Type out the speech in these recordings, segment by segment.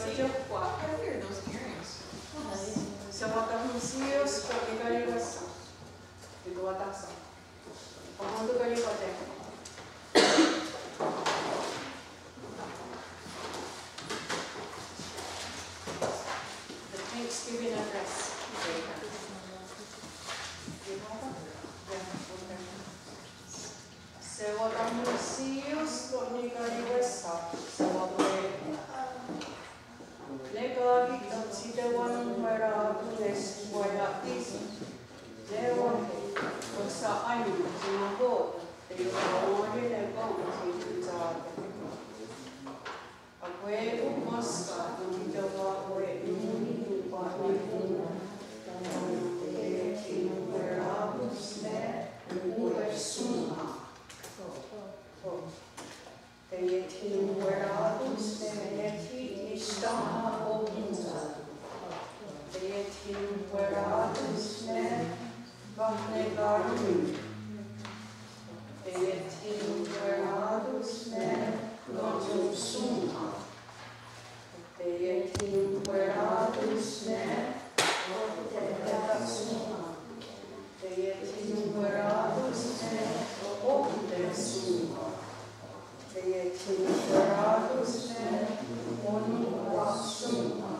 hear those earrings. Se watahunsios kotikariwasa. Itu watasa. Pamondo kalipate. The Thanksgiving address. Se watahunsios kotikariwasa. Se watahunsios. Lega hitat sitewan wera tunes wailatis. Lewa kosa ainu sinago. Te ori le kong sinutsaate. Akwe umaska tunitawa oe imuni tupa iuna. Te kinu wera usne uwe suma. Te kinu wera usne eti istama okinsa. Te kinu wera usne Vahne Garmi. Te kinu wera usne Gonjum Suma. Te kinu wera usne Oteta Suma. Te kinu wera usne Ote Suma. Te kinu wera usne Onu Wasuma.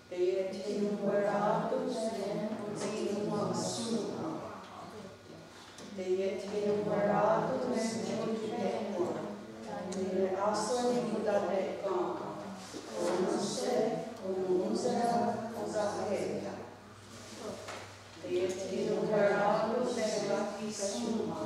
Te kinu wera usne Zinu Wasuma. Te kinu wera usne Otewa. Te asani mudate kama. Onuse, onusera, ozaheta. Te kinu wera usne Lakisuma.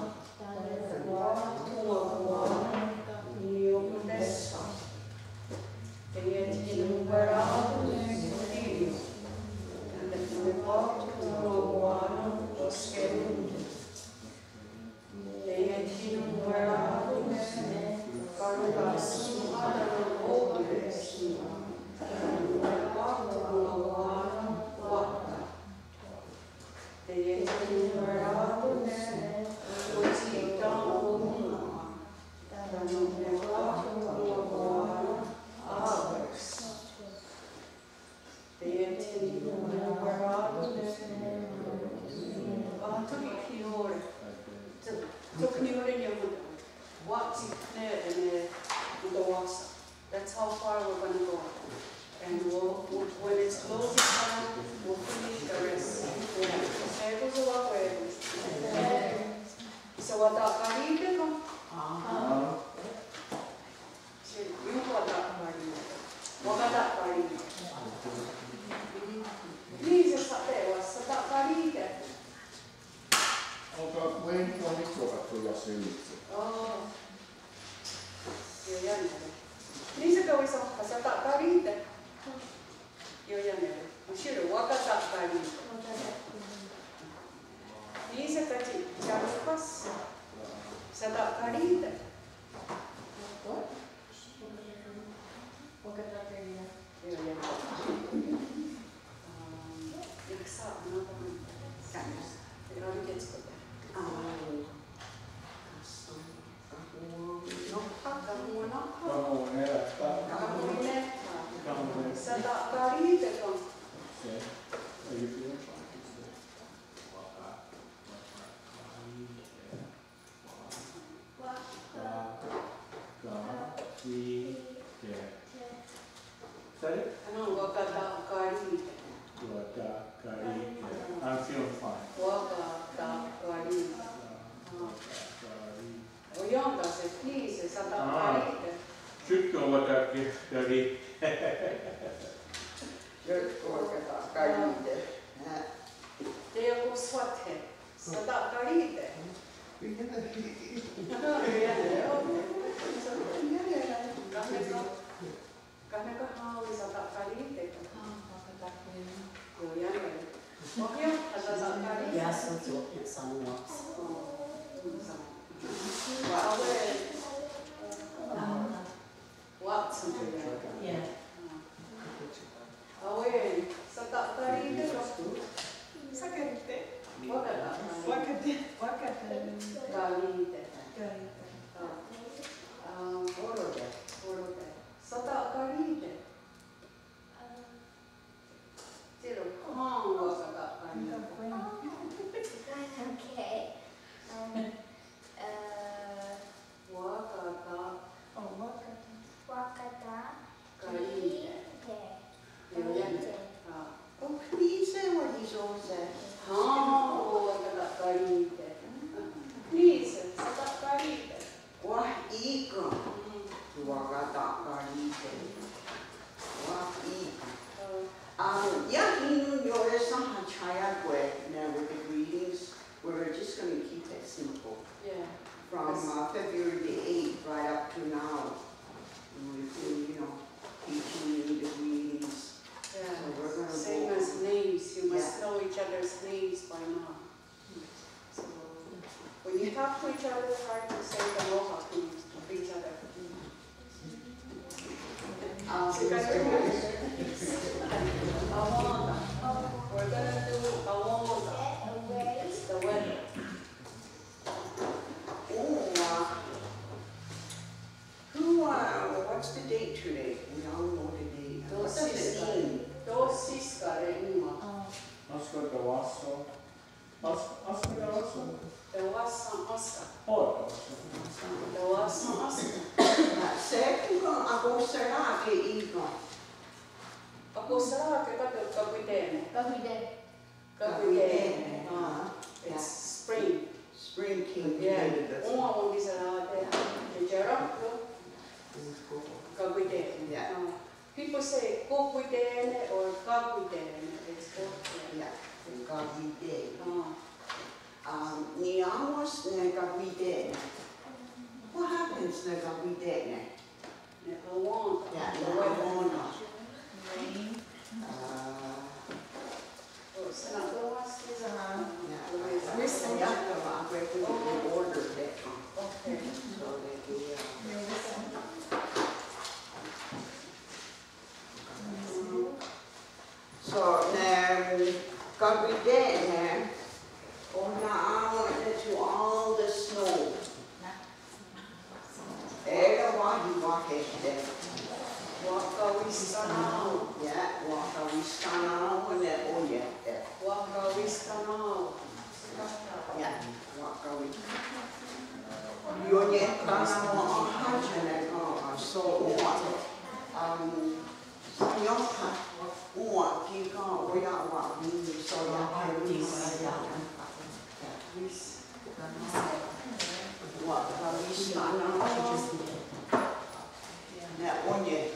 That's how far we're going to go. And when it's closing time, we'll finish the rest. So what that karite ko? Yung wala karite. Wala karite. Please sa tewa sa karite. Onko Wayne valitsukattu jäsenitse? Joo jännä. Niin se kävi sa karite. Joo jännä. Shiru waka karite. Niin se kävi jalukas. Sada karite. Waka karite. Joo jännä. Iksa napa säännös. Teillä on ketsko. Sada karite ko. Ano wakata karite? I'm feeling fine. Wakata karite. Ojonta se please sada karite. Tykkö wakata karite. Wakata karite. Te joku swathe. Sada karite. Kanneko hauli sada karite? Joo jännä. Ohja, sada karite. Yes, that's what it sounds. Watson. Yeah. Awen, sada karite. Sakarite. Wakata. Wakate. Karite. Orote. Sada karite. to each other, try to say the aloha to each other. You guys are good. Awanda. We're gonna do Awanda. It's the weather. What's the date today? We all know the date. What does it mean? Dosiska Reima. Askoita vasso. Askoita vasso. The Wassa Aska. Poikavasso. The Wassa Aska. Se ako sarà che iba. Ako sarà che kapitene. Kapitene. It's spring. Spring King. Yeah. Uma on sarà the Jaraplo. Kapitene. Yeah. People say kapitene or kapitene. It's both. Yeah. Kapitene. Ni amos ne kapitene. What happens ne kapitene? Awanda. Yeah, The weather. Awanda. Rain. Okay. So kapitene to all the snow. Wakawistanao. Yeah, Wakawistanao and that oh yeah. Wakawistanao. Yeah, Wakawistanao. Yoye Kanao Hajane so Yoka Uwa Kika Oya Wa so Wakawistanao. That one yet.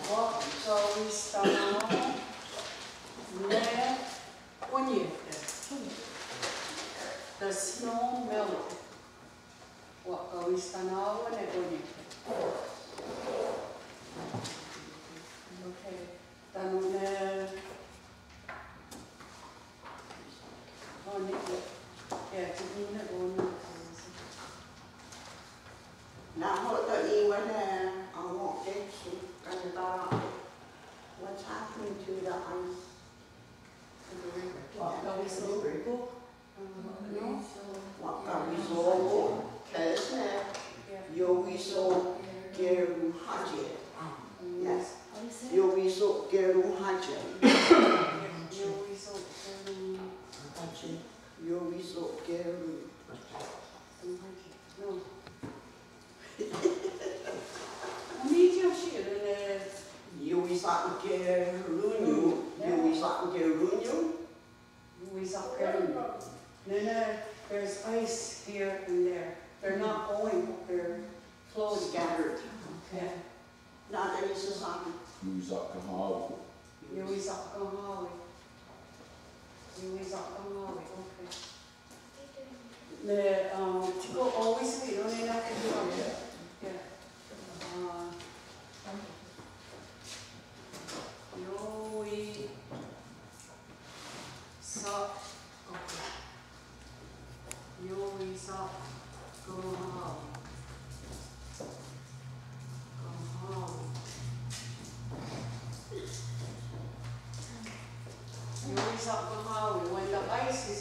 Wakawistanao. Ne oniete. The snow melted. Wakawistanao ne oniete. Okay. Tanune. Oh, Nick. Yeah, to be in the one. Now, what the even I won't get you. What's happening to the ice? Wakawistanao. No? Wakawizo, Kesne, Yogizo, Geru Haji. Yes. Yogizo, Geru Haji. Yogizo, Geru. No. Media shit. Yogizo, Geru. Yogizo, Geru. There's ice here and there. They're not going, but they're floating. Scattered. Yeah. Not that it's a song. Yuisakkahavu. Yuisakkahavi. Okay. The go always be don't need to do it. Yeah. Yoi sa. Okay. Yoi sa. Go. When the ice is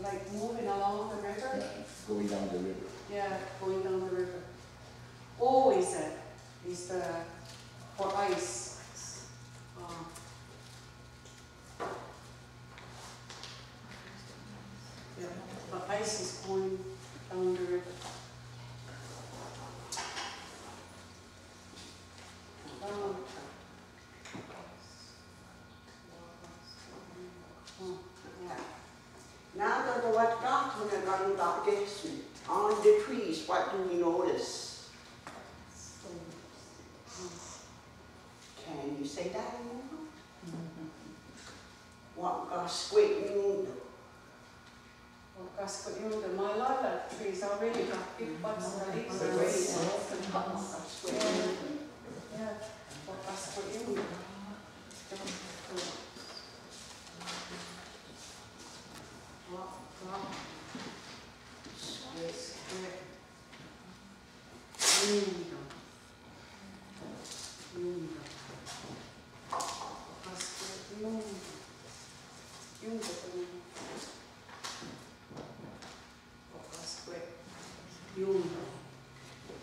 like moving along the river. Going down the river. Yeah, going down the river. Always is the for ice. Yeah, but ice is going down the river. Now that the wet got when I got about this on the trees, what do we notice? Can you say that anymore? What got squeaking? My lilac trees already got big butts and leaves already. Yeah. Wakas ko yun.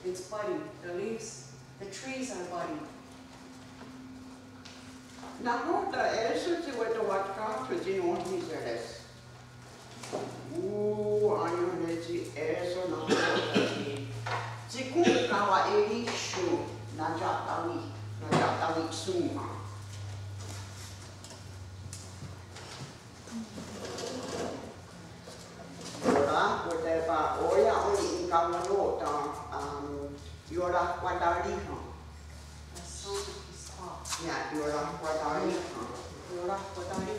It's budding. The leaves, the trees are budding. Nahota elsuti watka tujinuhiseres. Ayuneji eso nahota ji. Jikun kawa elishu najatawi suma. Ora whatever oya oni inkawanota yora wadariha. The sun is hot. Yeah, yora wadariha. Yora wadari.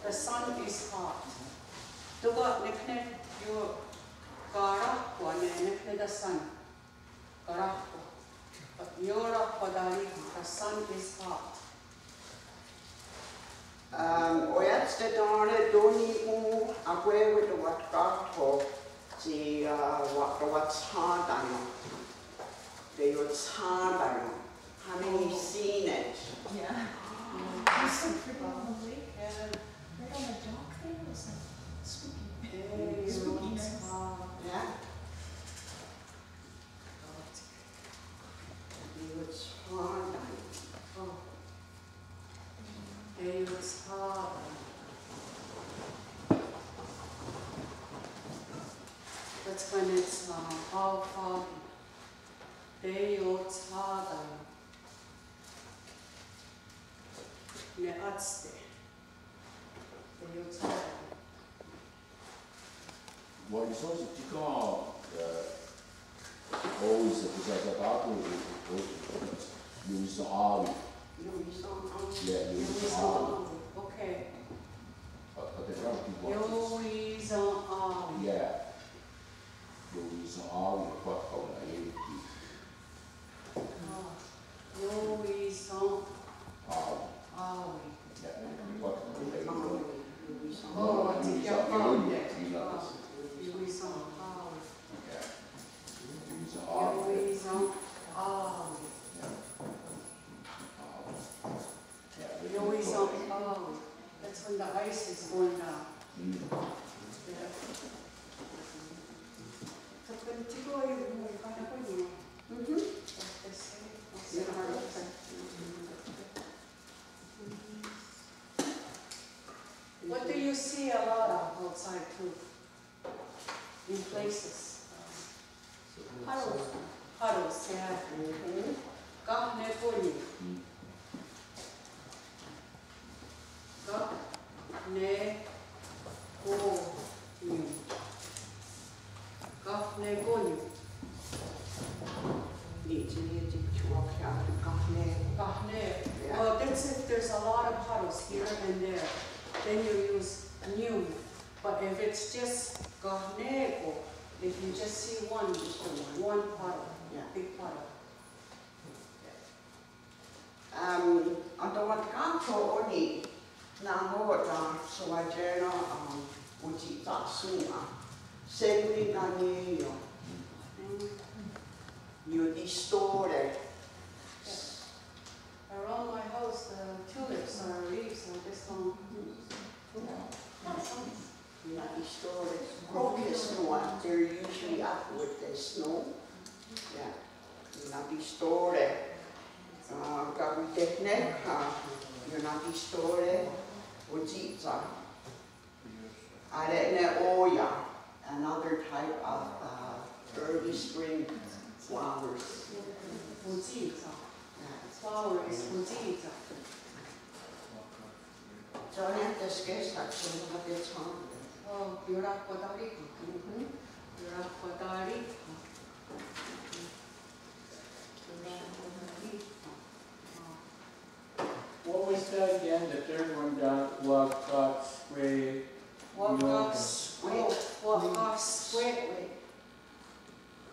The sun is hot. Tuga nikne yo kara ko nikne the sun. Kara ko. But yora padari, the sun is hot. Oyatste dare doni u akwe with the what got to the what's hard on you. It's hard on you. Haven't you seen it? Yeah. Mm. It's so pretty on the lake. Yeah. Right on the dock there. It was like spooky. Hey, Spooky it's nice. hot. Yeah? It's hard on you. Oh. Hey, it's hot. That's when it's all foggy. Hey, it's hot. Ne atste. Hey, it's hot. Well, it's also always use the olive. Yeah, use the olive. Okay. But the front people. Use olive. Yeah. Use the olive, but how I ate it. Use Olive. olive. Yeah, but they don't. Oh, I think you're found it. Use olive. Use olive. Yeah. Use the olive. Use olive. Use olive. That's when the ice is going down. Yeah. So when you go, you find out when you. What do you see a lot of outside too? In places? Puddles. Puddles, yeah. Kahne kuni. Kahne kuni. Kahne kuni. Kahne. Well, that's if there's a lot of puddles here and there. Then you use new. But if it's just kahnego, if you just see one puddle, big puddle. Antawatkato oni nahota suajena ujitasuma segui ganio you distore. Around my house, the tulips are leaves are this long. Distore. Crocus no, they're usually up with the snow. Yeah. Distore. Gavitechnek, distore. Ujitsa. Arene oya. Another type of early spring flowers. Ujitsa. Flower is ujitsa. 저녁에 계산하고 하게 참. 요락보다리. 요락보다리. What was that again, the third one down, Wakaswe?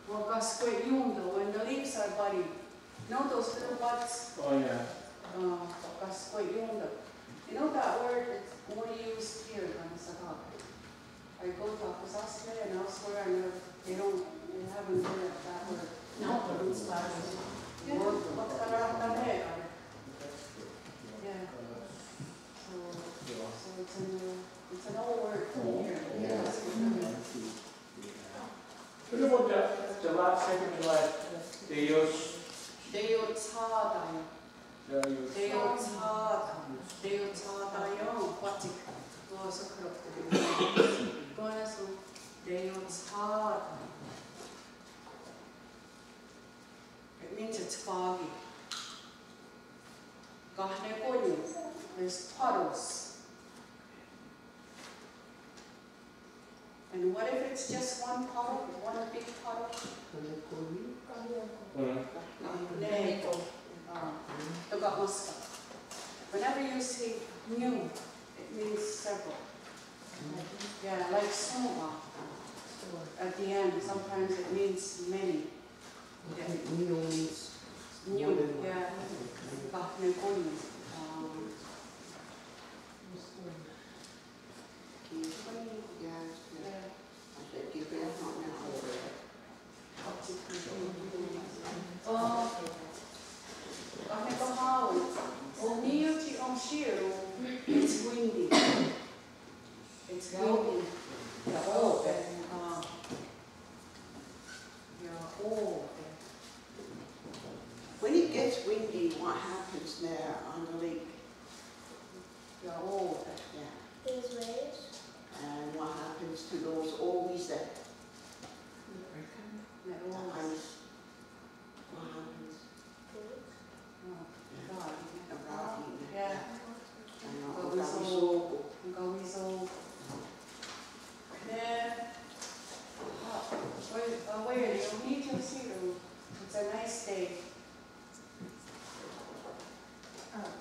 Wakasque yumdo, when the leaves are budding. Know those little buds? Oh, yeah. Wakasque yumdo. You know that word is only used here in Sakak. I go to Akusasle and elsewhere and they haven't heard that word. No, but it's like. Yeah, what the yeah. So it's an old word from here. What about the last second to last? Deus. Deotsadayo. Deotsadayo. Patik. Tuossa kroppi. Tuossa Deotsadayo. It means it's foggy. Kahnekonyu. There's puddles. And what if it's just one puddle, one big puddle? Whenever you see new, it means several. Yeah, like suma. At the end, sometimes it means many. Yeah. New, yeah. It's windy. It's windy. When it gets windy, what happens there on the lake? Yeah. Yeah. There's waves. And what happens to those ovies there? The ice. What happens? The rocking. Yeah. And Gawisoko. Where you need to see them. It's a nice day.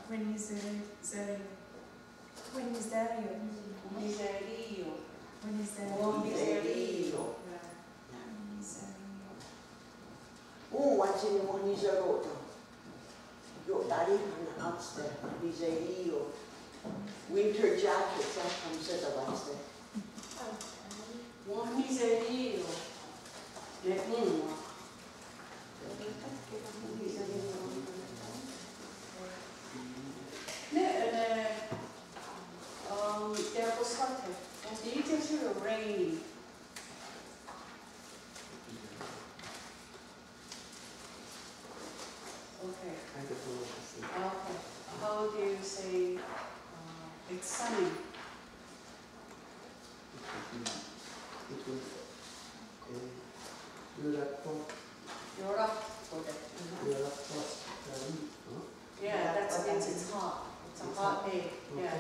When is there? When is there? Miserio. When is there? Miserio. Oh, what's in the one is a road? Your daddy can upstairs. Miserio. Winter jackets, that comes at the last day. One miserio. Rainy. Okay. Okay. How do you say it's sunny? Yeah, that means it's hot. It's a hot day. Yeah.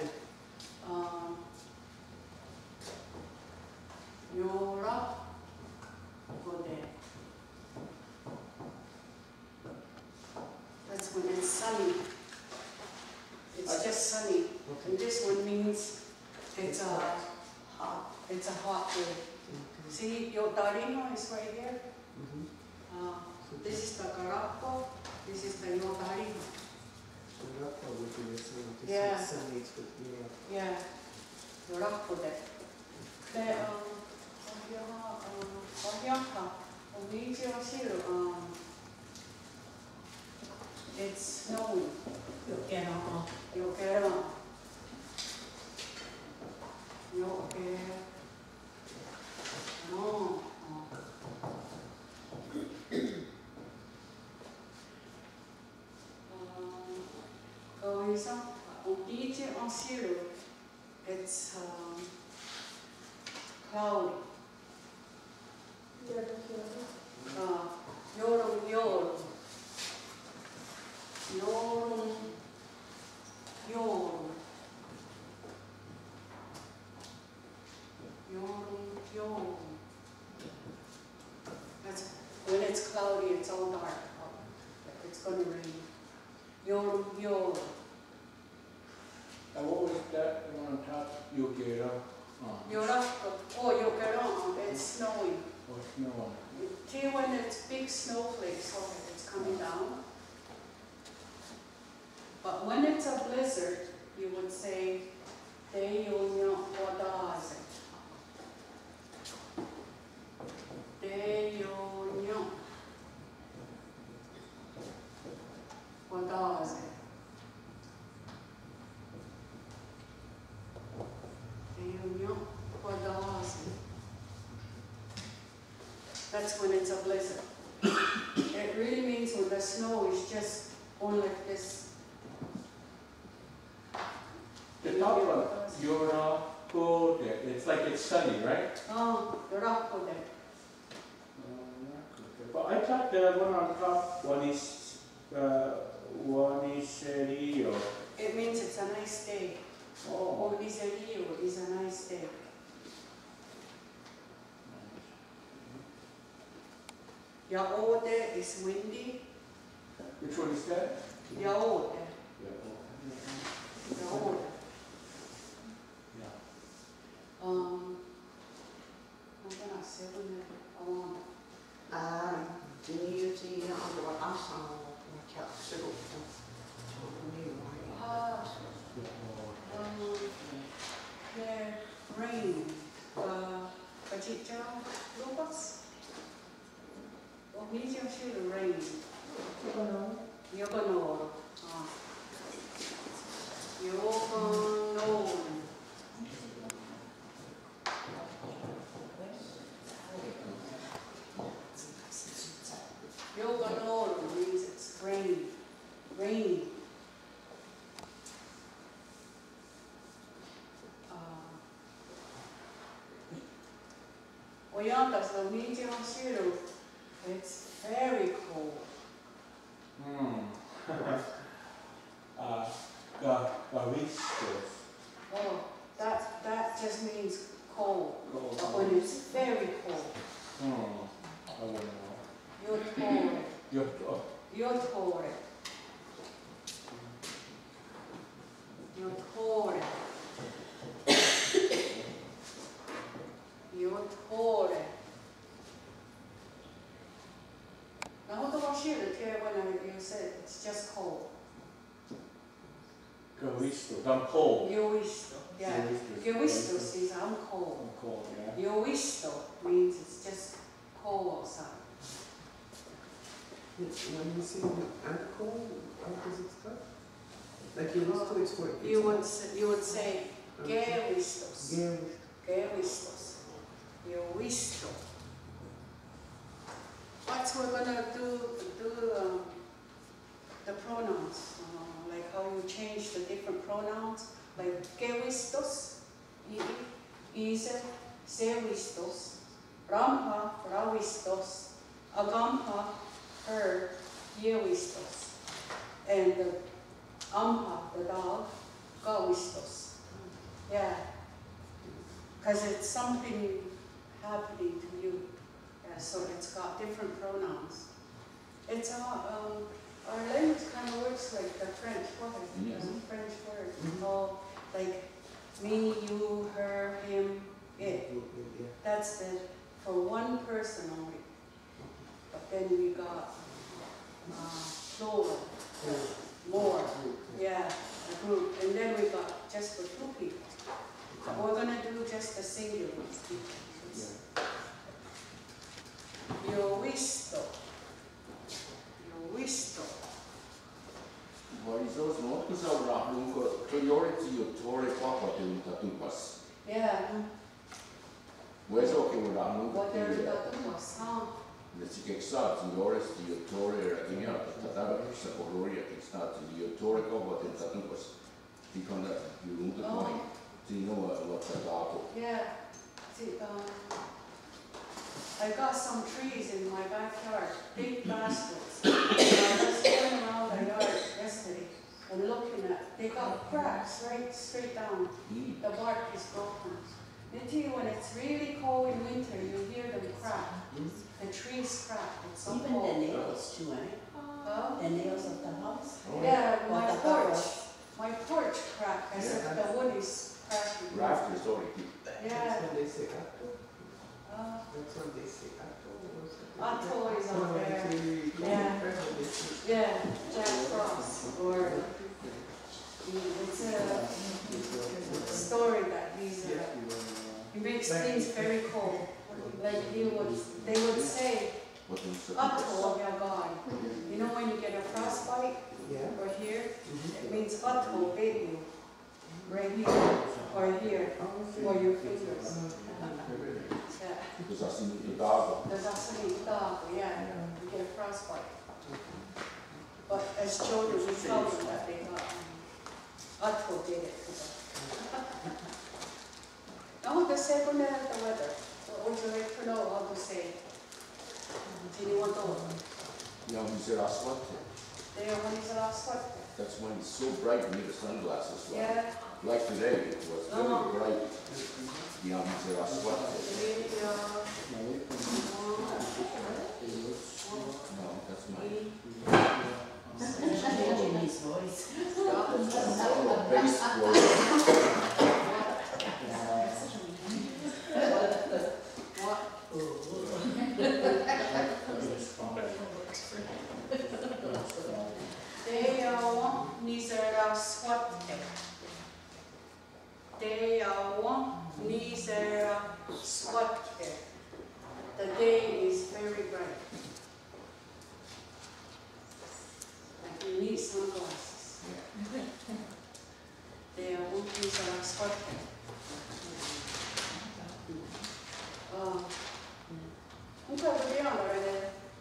That's when it's sunny. It's just sunny. And this one means it's a hot day. See, your Darino is right here. This is the Garappo. This is the Yodarino. Yeah. Yeah. Yorappo there. It's snowing. It's cloudy. Yorum. Yo. That's, when it's cloudy, it's all dark out. Like it's gonna rain. Yo, yo. And what was that, the one on top? Yogera? Yora, oh, Yokeron, it's snowing. Oh, snow. See when it's big snowflakes, oh, it's coming down. But when it's a blizzard, you would say, Te Yonyo Wadaze. Te Yonyo Wadaze. Te Yonyo Wadaze. That's when it's a blizzard. It really means when the snow is just on like this. The top one, Yora, it's like it's sunny, right? Oh, the rock with it. But I thought the one on top, one is Rio. It means it's a nice day. Oh. Oniserio is a nice day. Yaode is windy. Which one is that? Yaode. Yeah. Yaode. Yeah. I'm gonna say when I want. Nyuti ando asa o kia suru o ni mai. The rain. Kajitja Lobas. Medium shade rain. Yoganoro. Yoganoro. Yoganoro means it's rain. Rain. Oyantas, the medium shade. It's very cold. Gavistos. Oh, that just means cold. Cold. But when it's very cold, I wouldn't know. Yotore. Yoto. Yotore. Yotore. Yotore. Now, what about you when you said it's just cold? Gavistos. I'm cold. Yoisto. Yeah. Yoisto is I'm cold. I'm cold, yeah. Yoisto means it's just cold outside. When you say I'm cold, how does it start? Like you used to explain. You would say Gewistos. Gewistos. Yoisto. What we're gonna do the pronouns, like how you change the different pronouns, like Gewistos, Ise, Sewistos, Ramha, Rawistos, Agamha, her, Yewistos, and the Amha, the dog, Gawistos. Yeah, because it's something happening to you. Yeah, so it's got different pronouns. It's our language kind of works like the French word. Yes. French word. It's all like me, you, her, him, it. That's the for one person only. But then we got plural, more, yeah, a group, and then we got just for two people. We're gonna do just the singular ones. Yo visto. Yo visto. Vai sos no tu saura lungo priority tore papa tu tatupas. Yeah. Vuoi so che ora lungo What they're talking about. le si che sa signore sti tore raginia tatava sa coloria che sta di tore co te tatupas. Ti con la lungo poi. Ti no what tatato. Yeah. See, I got some trees in my backyard, big baskets. I was going around the yard yesterday and looking at, they got cracks right straight down. The bark is broken. You see, when it's really cold and cracked. It's so Even cold. the nails too, eh? Huh? The nails of the house. Yeah, Or my the porch. house. My porch cracked. As if the wood is cracking. Rafters already. Yeah. That's when they say atto. Uh, That's when they say atto. Or something. Atto is Oh, up there. actually, Yeah. that's when they say. Yeah, Jack Frost. Or it's a story that he makes things very cold. Like they would say, What is Atto, your God. You know when you get a frostbite Yeah. or here, Mhm. it means Atto bit you. Right here or here Oh, or okay. your fingers. Yeah. Because I see the dog. There's actually dog, yeah, you get a frostbite. But as children, we tell them that they Atto did it. No, the second day of the weather. So would you like to know how to say? Do you want to? Yeah, he said, I slept it. They are when is the last one? That's when it's so bright, you need the sunglasses. Yeah. Like today, it was very Oh. bright. Yeah, he said, I slept it. Maybe, No, that's my Changing his voice. bass voice. Swarte. The day is very bright. Like you need sunglasses. Swarte.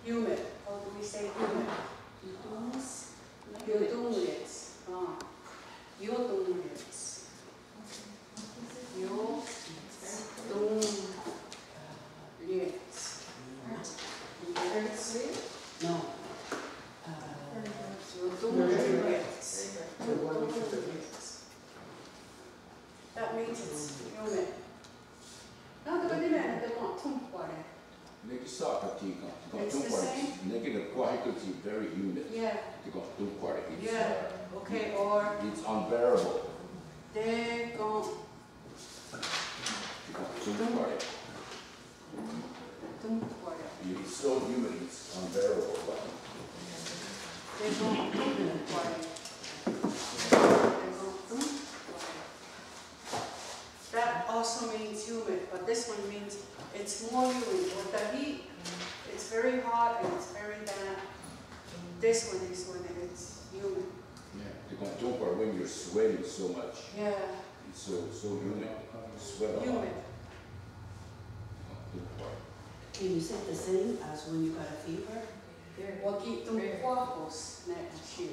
Humid. How do we say humid? Jotunglets. Jotunglets. No. That means it's humid. It's the same? Very humid. Yeah. Yeah. Okay, or It's unbearable. they go It's so humid, it's unbearable. That also means humid, but this one means it's more humid. With the heat, it's very hot and it's very damp. This one is when it's humid. Yeah, when you're sweating so much, Yeah, it's so humid. Sweat a lot. humid. Can you say the same as when you got a fever? Wakitumpwakos na shiu.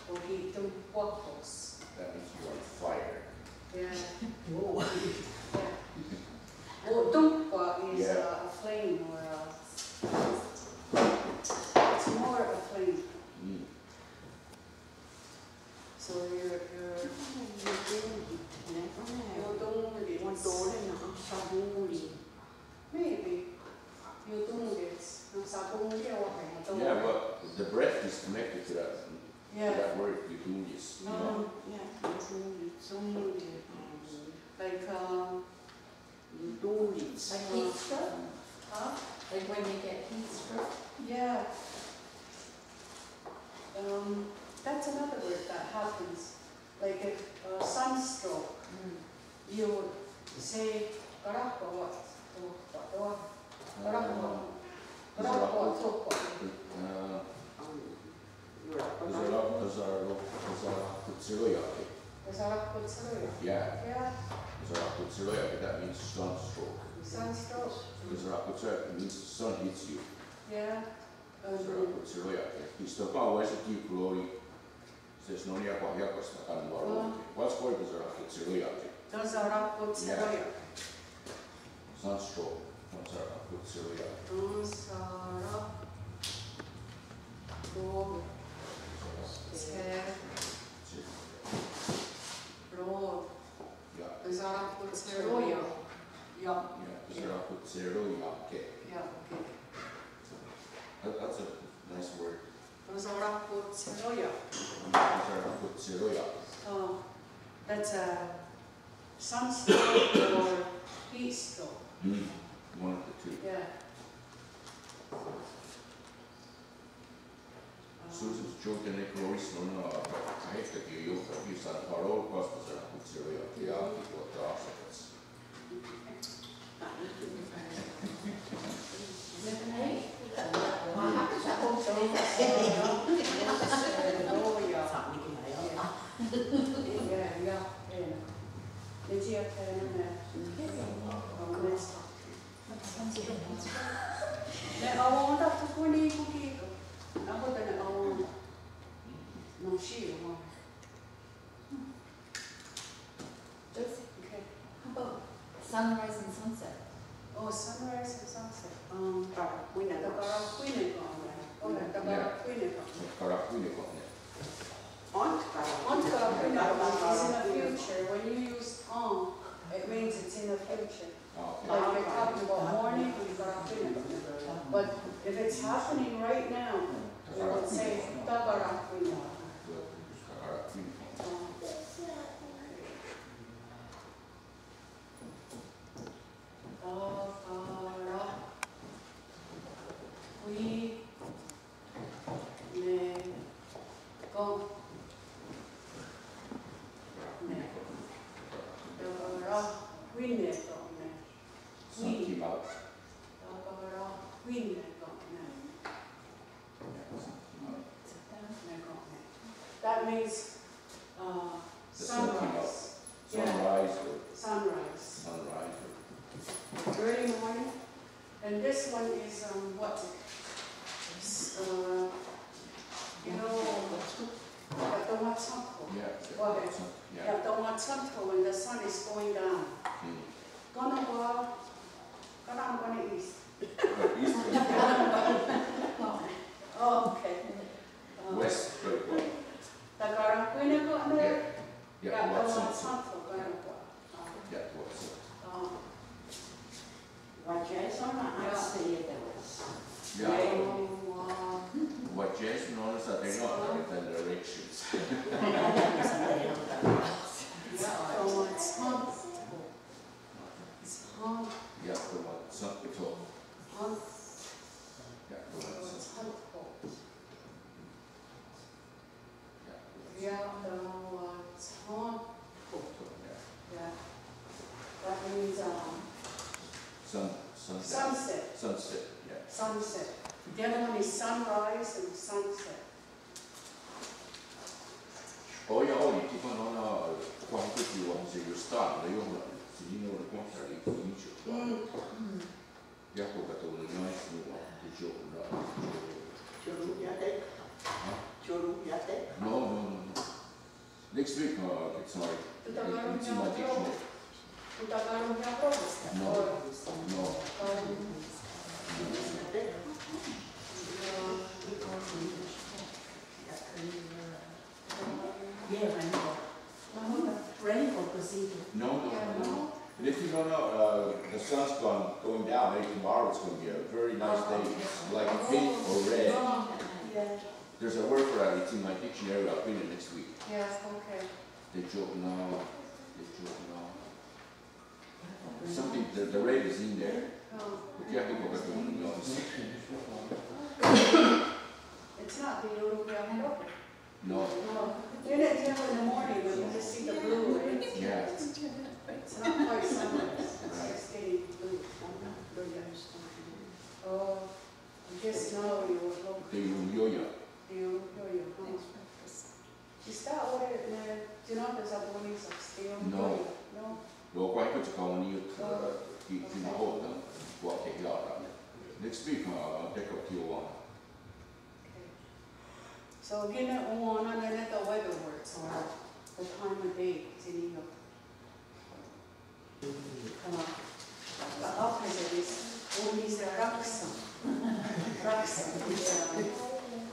Wakitumpwakos. That means you're on fire. Yeah. Whoa. Well, tumpwa is Yeah. a flame or it's more of a flame. Mm. So you're maybe you don't get Yeah, but the breath is connected to that, Yeah. that word, Yutunis. Yeah. Like Like heat stroke? huh? Like when you get heat stroke? Yeah. That's another word that happens. Like if sunstroke, you would say karakwa. Yeah, Yeah, that means sunstroke. sunstroke. It means the sun hits you. Yeah. Isto kao uesti klori, se snonia kwa hjakosta kanvaru. What's called is rakutsilujaki. Those are rakutsilujaki. Sunstroke. What's rakutsilujaki? Those are Ja, those are rakutsilujaki. Yeah. ja, se rakutsilujaki. Yeah, okay. That's a nice word. Rosarakutseroja. Rosarakutseroja. So that's a sunstroke or heat stroke. One of the two. Yeah. Susan Jordan Nicholas on heittäkin johtakin saa parol kasvusrakutseroja ja taas. Ne avonda tuku niinku kiiko. Nahoita ne avonda. No shiu vaan. Josie, Okay. how about sunrise and sunset? Oh, sunrise and sunset. Kuinka Takara kuinekaane. Ole takara kuinekaane. Karakuinekone. Antkara kuinekaane is in the future. When you use on, it means it's in the future. Like you're talking about morning, takara kuinekaane. But if it's happening right now, we would say takara kuinekaane. That means sunrise. Sunrise. Sunrise. Sunrise. Early morning. And this one is what? You know, the Watsanto. Yeah, the Watsanto when the sun is going down. Gonna east. Oh, okay. West. Takara kuinekaane. Yeah, Watson. Watsanto kanakwa. Yeah, Watson. Yeah. What Jason knows that they're not the directions. Yeah, the one something top. Yeah, the one something. Yeah, that means sunset. Sunset, yeah. Sunset. The other one is sunrise and sunset. Oh ja oli, tipan on kohtuutti on se just startade jolla siinä oli konsertti niin ja kuka tuli nice new No. Next week it's like it's in my dictionary. No. No. And if you don't know, the sun's going down, maybe tomorrow it's going to be a very nice day, like pink or red. There's a word for that, it's in my dictionary, I'll read it next week. Yeah, okay. Something, the red is in there. But you have to go back to one of those. It's not the European rock. No. You didn't tell in the morning when you just see the blue, right? Yeah. It's not quite sunrise. It's just getting blue. Oh, I guess now you will look. The Yoya. Is that what it, do you know if there's other ones of steel? No. No? Lo quite much going on you can hold them, what take it out. Next week, I'll pick up your one. Okay. So again, on and then the weather words or the time of day in New York. The opposite is when is the Raksa. Raksa is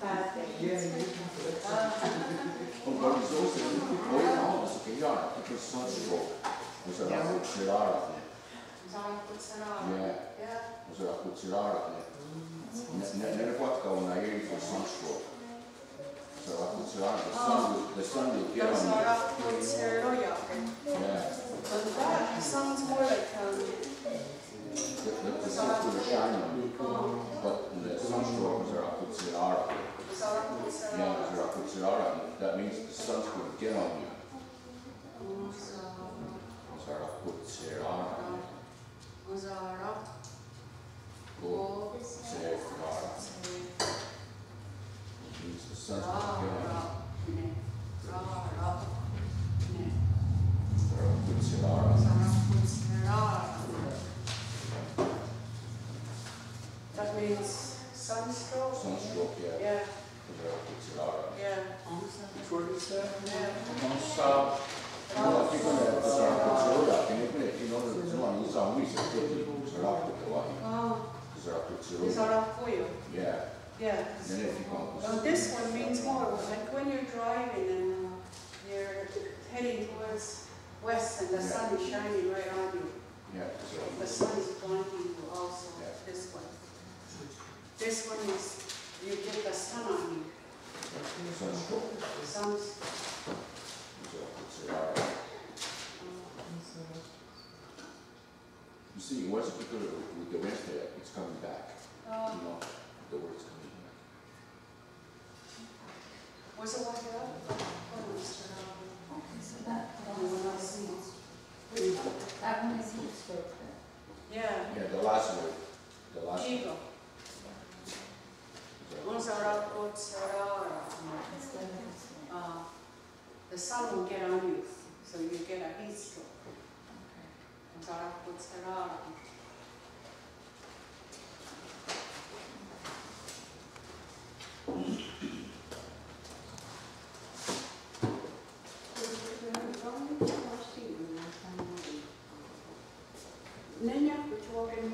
bad day. But it's also, almost a yard, because sunstroke. Was a Rakutserara. Yeah. Was a Rakutserara. 4 o'clock when I hear for sunstroke. So the sun will get on you. Yeah. But that sounds more like The sun will shine on you. But the sunstrokes are up with Sirara. Yeah, they're up with Sirara. That means the sun's going to get on you. Sirara put Sirara. Go Sirara. Means the sun's going to get on you. Sirara put Sirara. That means sunstroke? Sunstroke, yeah. Yeah, Sirara put Sirara. yeah. Which word is that? Yeah. Yeah. Yeah. Then if you come. This one means more, like when you're driving and you're heading towards west and the sun is shining right on you. Yeah. The sun is blinding you also, Yeah. this one. This one is, you get the sun on you. Sunstroke. Sun's, You see, once you put it with the rest of it, it's coming back. You know, the word's coming back. was it like that? Okay, so that Oh, one I is see. that one is heat stroke then. Yeah. Yeah, the last word. The last word. Chico. Instead of this one. The sun will get on you, so you get a heat stroke. Okay. Nenya, which walking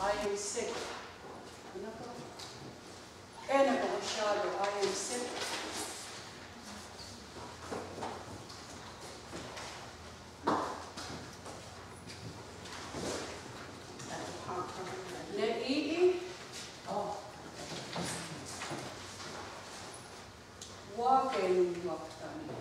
I am sick. Enako shadow, I am sick. Ne'i'i. Oh. Walking waktani.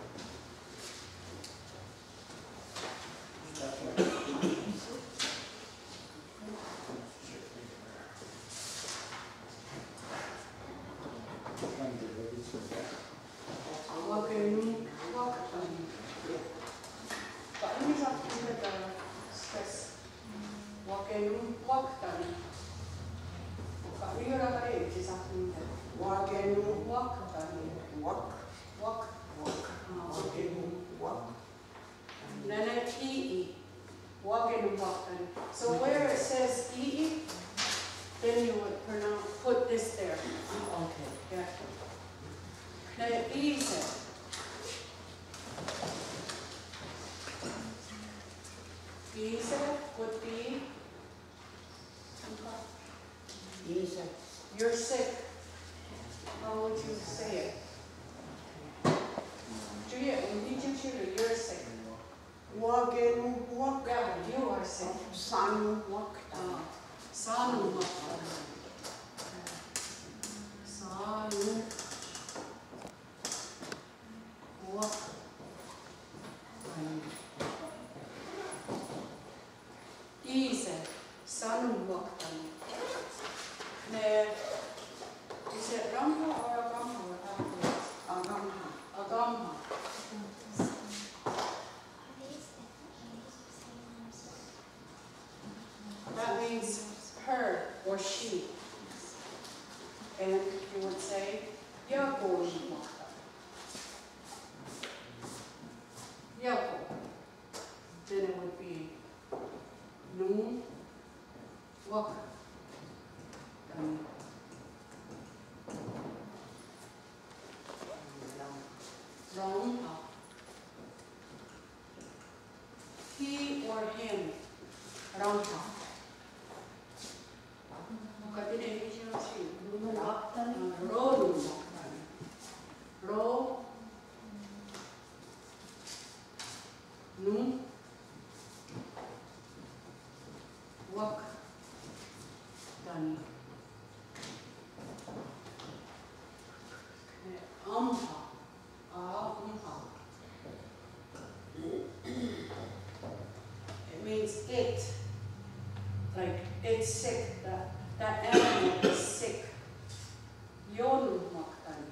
Walking waktani. But let me talk to you with the stress. Walking waktani. Kariura kare is something that walking waktani. Walk. Nanaki'i. Walking waktani. So where it says i'i, then you would put this there. Okay. Yeah. Now easy. Easy would be. Easy. You're sick. How would you say it? Julia, when did you choose you're sick? Walking, Yeah, you are sick. sun, walk. Sanu waktani. Sanu waktani. Easy. Sanu waktani. Is it Ramha or Agamha? Agamha. Agamha. That means her or she. And you would say, Yako Waka. Yako. Then it would be Noon Waka. Long. He or him. Ramha. Ro, nu, means it. Like it's sick. That animal is sick. Yonu maktani.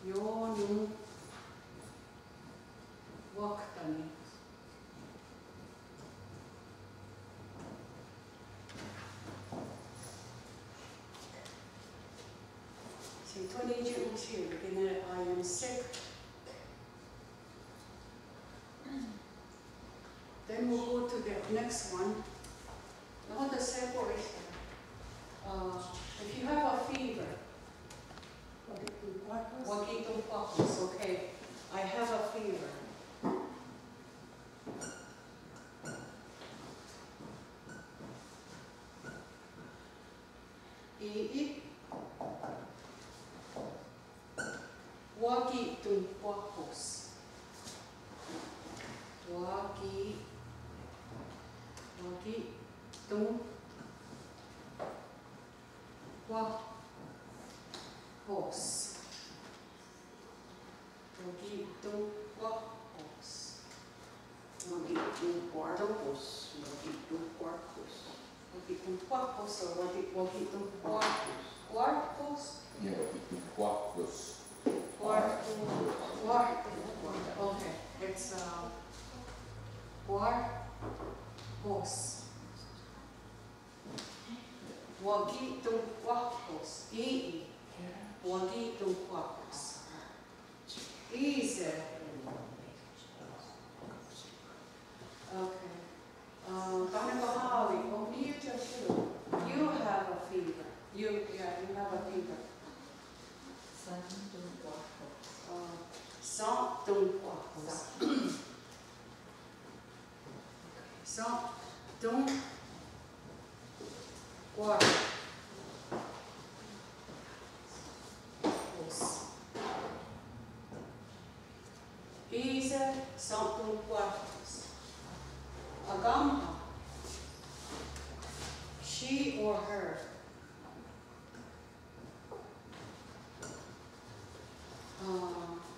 Yonu maktani. See, 22 here, beginner, I am sick. Then we'll go to the next one. Now the separation. If you have a fever, wakito pakos, okay. I have a fever. Ii wakito pakos. Wakito pakos. Wakito pakos. Magito quartos. Magito quartos. Wakito pakos or wakito quartos? Yeah, Quacos. Okay, it's quartos. Wakito quartos. Wakito quartos. Easy. Okay. Kanepahawi, you have a fever. You have a fever. Santum quartos. Santum quartos. Easy, santum quartos. Agamha, she or her.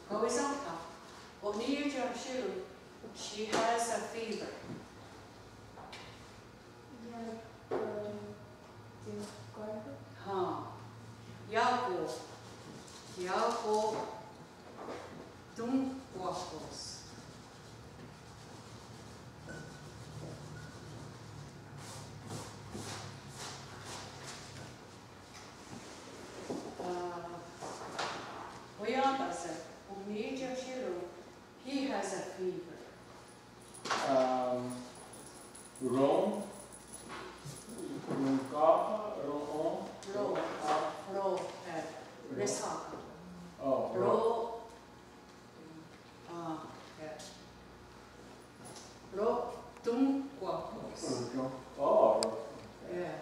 Horizontal, she has a fever. Yago, tum quartos. He has a fever. Rome. Resaka. Oh, Tum quartos. Oh, Yeah.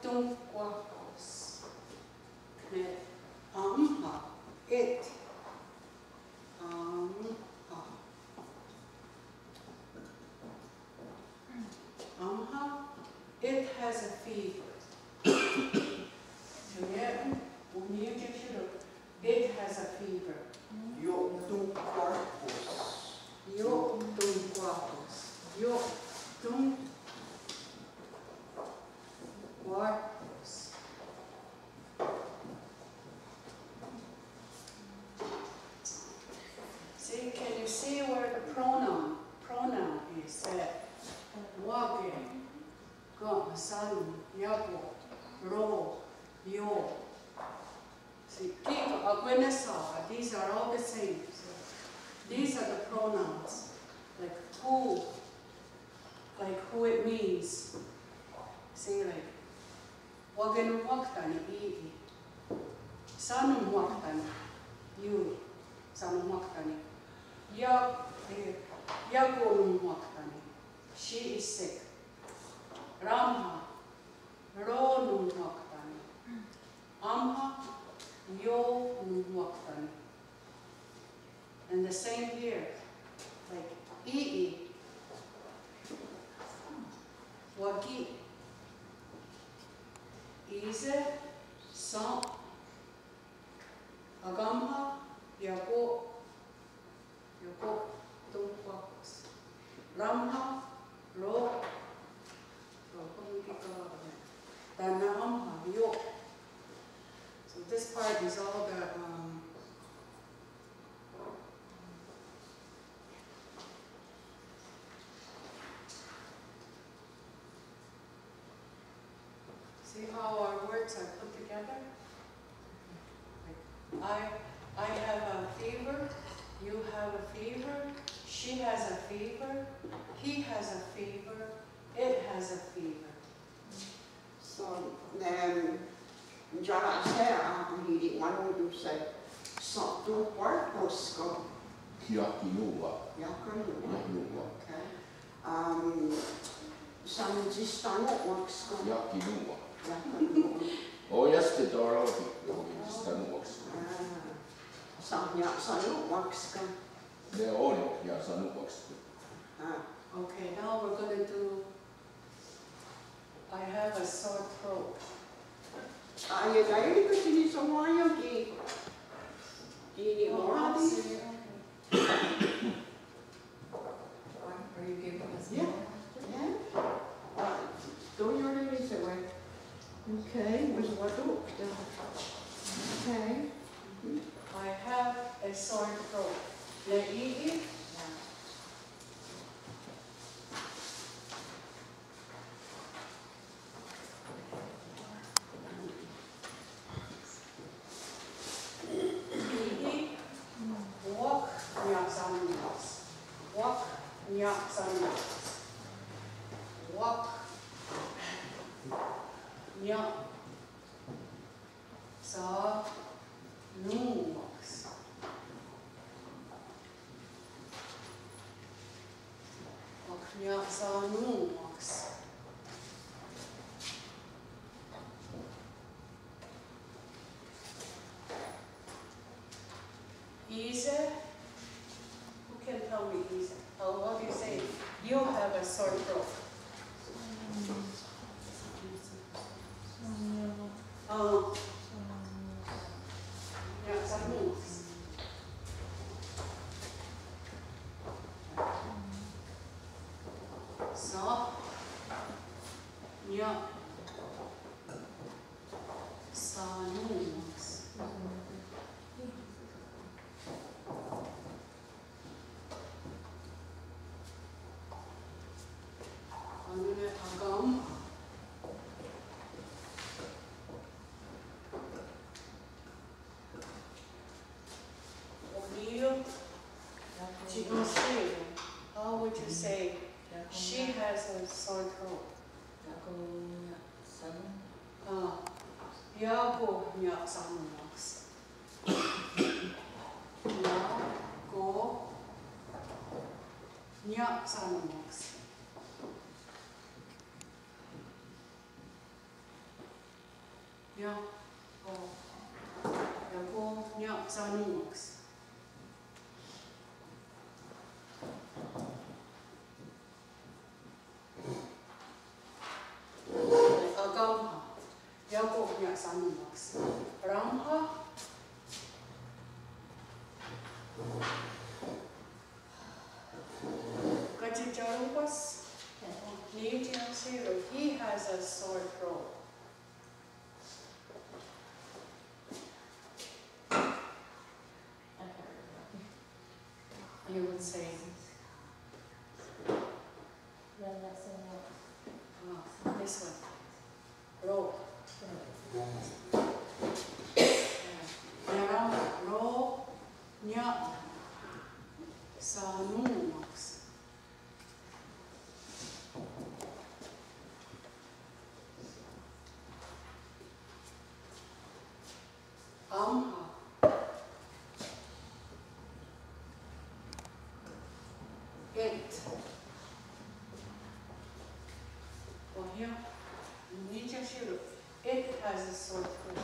Tum quartos. It. It has a fever. It has a fever. Yoktum quartos. Yoktum quartos. Yoktum quartos. See, can you see where the pronoun is? Wage, gum, san, yago, ro, yo. See, keep agwenesaga, these are all the same. So these are the pronouns, like who it means. See, like, wagen waktani, ii. Sanum waktani, you. Sanum waktani. Yagonum waktani, she is sick. Ramha, ronum waktani. Amha, yo waktani. And the same here, like ii, wagi, ise, san, Agamha, Yako, Tumquacos. Ramha, Ro, Danahamha, Yo. So this part is all the see how our words are put together? I have a fever, you have a fever, she has a fever, he has a fever, it has a fever. So, Jara said, he one would say, so do work or go. Kiakinua. Yakanua. Okay. Sanjistano works go. Kiakinua. Yakanua. Oh, yes, the door of it works. Sanu works go. They're all, yeah, Sanu works. Okay, now we're going to do, I have a sore throat. Ai dai que te so mai aqui. Dini moradi. Are you giving us Yeah. more? Yeah. Do your lady say way. Okay, was what do? Okay. I have a sore throat. Le'i'i, i'i, walk, nyaksanimas. Walk, nyaksanimas. Walk, nyak, sa, numas. Walk, nyak, sa, numas. Easy. Who can tell me easy? What do you say? You have a sore throat. Yeah, some moves. So, yeah. Sanus. Anune agam. O'Neill. How would you say she has a sore throat? Yago nyak sanuaks. Yago nyak sanuaks. Yago nyak sanuaks. Agamha, Yago nyak sanuaks. Ramha, Kachicharupas, he has a sore throat. You would say, this one, ro. Ro, nya, sanuaks. Amha. It. Well, here, it has a sore throat.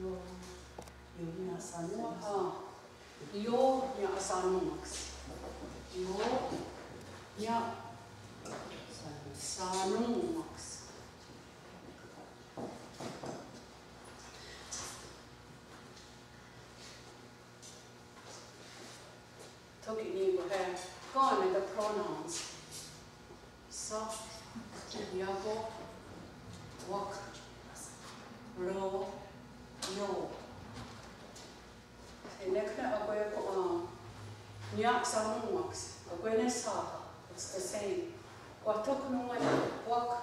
Yo nya sanuaks. Yo nya sanuaks. toki niinku he kaan näitä pronouns. Sa, jako, wak, ro, no. Nekne ako jako nyak sa muaks. Ako ne sa. It's the same. Watok nungan wak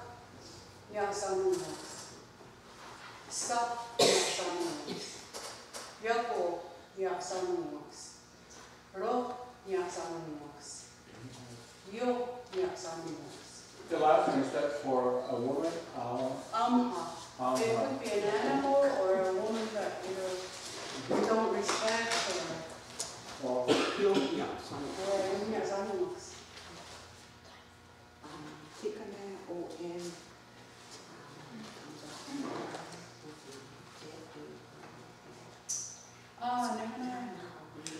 nyak sa muaks. Sa nyak sa muaks. Jako nyak sa muaks. Ro nyak sa muaks. Yo nyak sa muaks. The last one is that for a woman, Amha. It could be an animal or a woman that you don't respect or Yo nyak sa muaks. or nyak sa muaks. Tikane o en.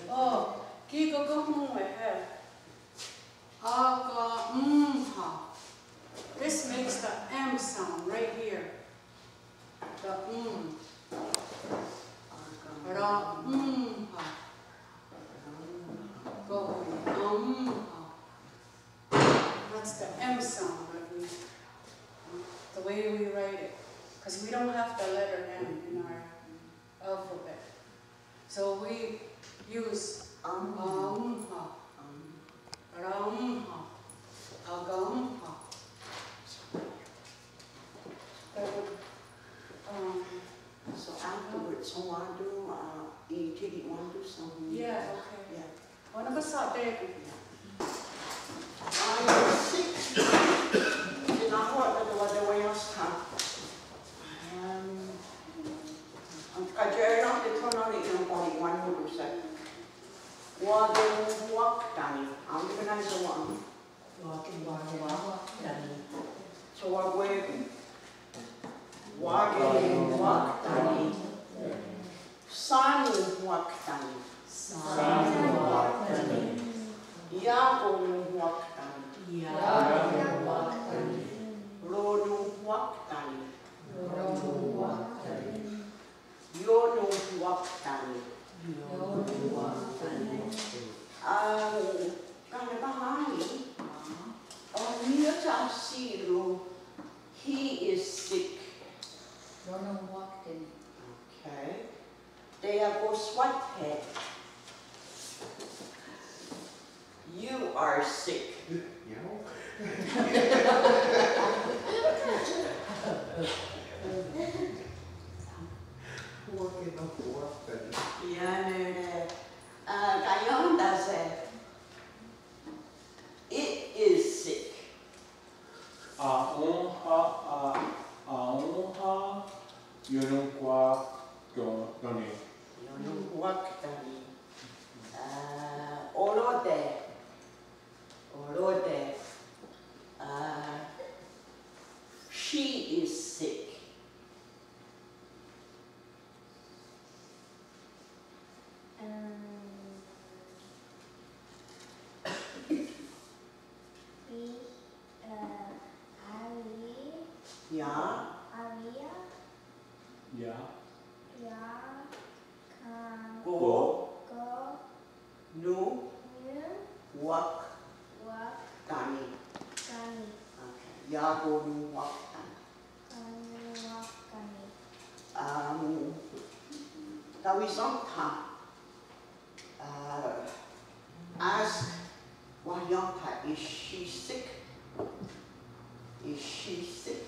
Oh, kiko kohmue he. Aga ha. This makes the M sound right here. The Ra ha. Go ha. That's the M sound that we, the way we write it. Because we don't have the letter M in our alphabet. So we use ramha, agamha. That would, So afterwards, so I do, you take it one do something. yeah, okay. Yeah. One of us out there. I'm sick. And I thought that the way I was I dread on the turn on the body one who said, What they walk down, I'm going to one. So I wave. Walking, walk down. Sun walk down. Yago walk down. Road walk down. Yono walk down. Kaya bahani. Niyata Siru, he is sick. Ronald walked in. Okay. They are both whitehead. You are sick. Gayonda said, it is sick. Yunukwa Doni. Waktani. Olode. She is sick. Yeah. Go. No. Wak. Tani. Okay. Ya go no wak tani. Now we sometimes ask Wayonta, is she sick? Is she sick?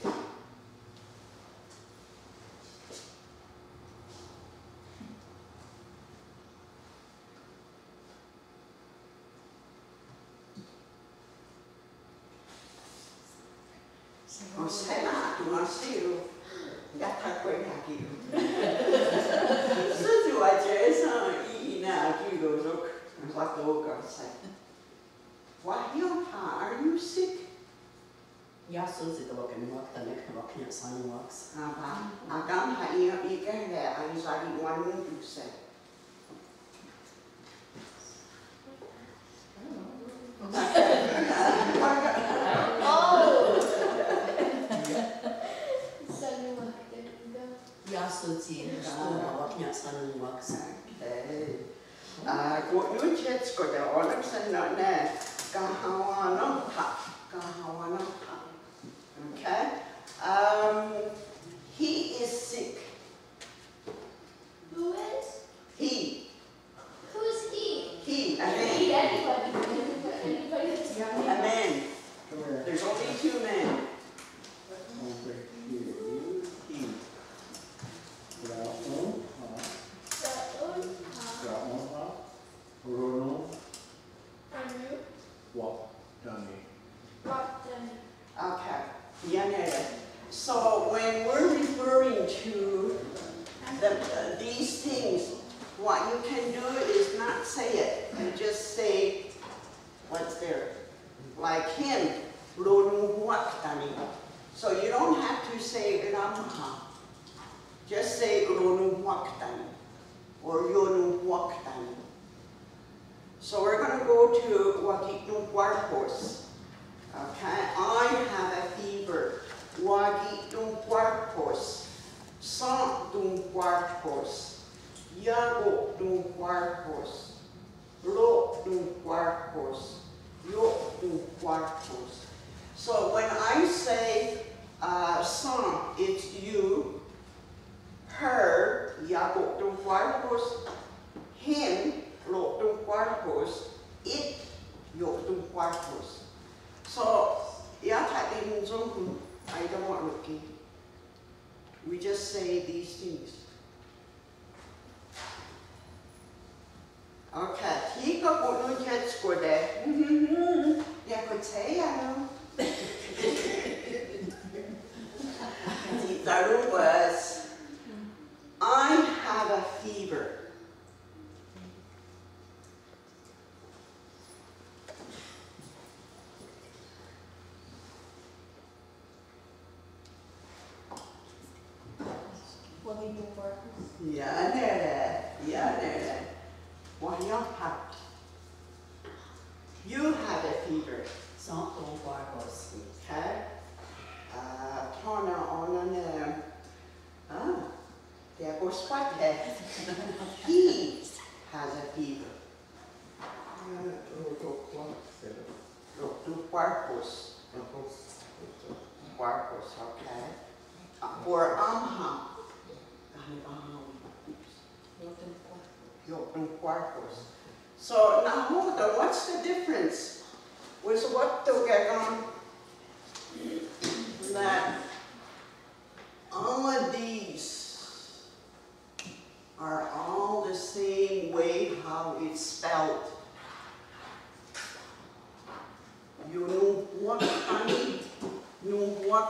Saya nak tu masih datang kau lagi. Sesuatu aja ini lagi dulu. Waktu kau saya. Wayonta, are you sick? Jag syns inte vad kan vakna när jag vaknar sann vaks. Apa? Agam hai ikan le ani sari wanu tu se. Jag syns inte vad vaknar sann vaks. Của núi chết của đó nó sinh nó nè. Kahawanampa. Okay? He is sick. Who is? He. Who is he? He. A Can man. he anybody? Anybody that's A young? man. Come here. There's only two men. Over here. You, He. Raon, Raon, Rono, Watani. Okay. Yeah. So when we're referring to these things, what you can do is not say it. You just say what's there. Like him, Ronu Waktani. So you don't have to say Ramaha. Just say Ronu Waktani or Yonu Waktani. So we're going to go to Wagitnu Guarpos. Okay, I have a fever. Wagitnu Guarpos. Santum Guarpos. Yago dum Guarpos. Ro dum Guarpos. Yo dum Guarpos. So when I say son, it's you. Her, Yago dum Guarpos. Him, Lo dum Guarpos. It, Yo dum Guarpos. So, I don't want looking. We just say these things. Okay, he got one of the score there. Yeah, could say, I know. The third was, I have a fever. Yeah, there. What you have? You have a fever. Santo Barcos. Okay? Tana on there goes what he has a fever. Look, do Barcos. Barcos, okay? Or Amha. So now hold on, what's the difference with what the Gagon that all of these are all the same way how it's spelled. You know what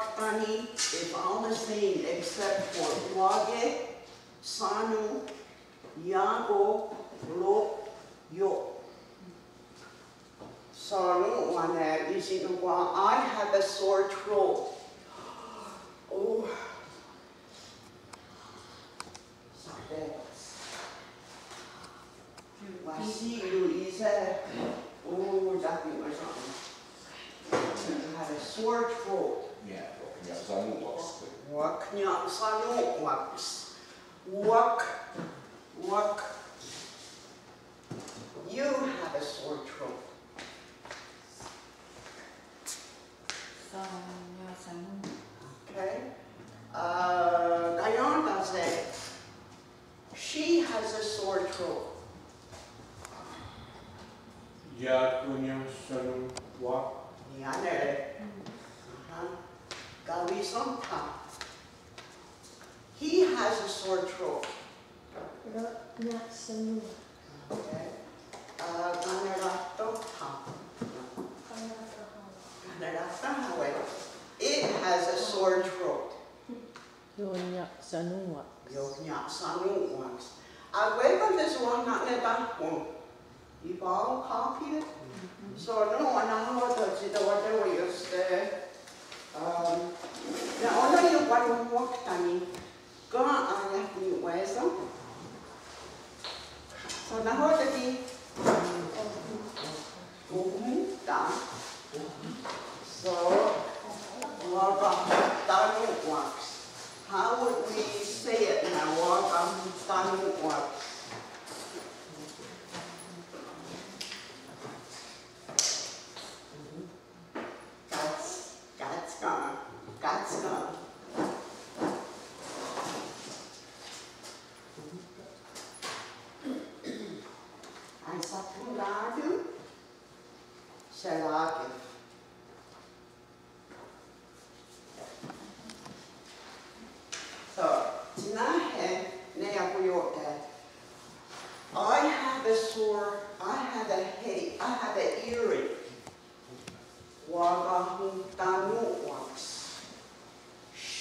Waktani is all the same except for Wage, Sanu, Yago, Lo, Yo. So I have a sore throat. Oh. You have a sore throat. Yeah, Sanu walks. Sanu walks. Walk. You have a sore throat. Okay. Gayana said she has a sore throat. Yakunya Sanu Wak. Gawisanta. He has a sore throat. Okay. It has a sore throat. Yonya Sanua. I wait on this one, not in the back one. You've all copied it? So no one knows what they were used to. Now, only you want to walk, Tani. Go on, I have to wear some. So now what did he? Down. So, Tani walks. How would we say it now? Tani walks.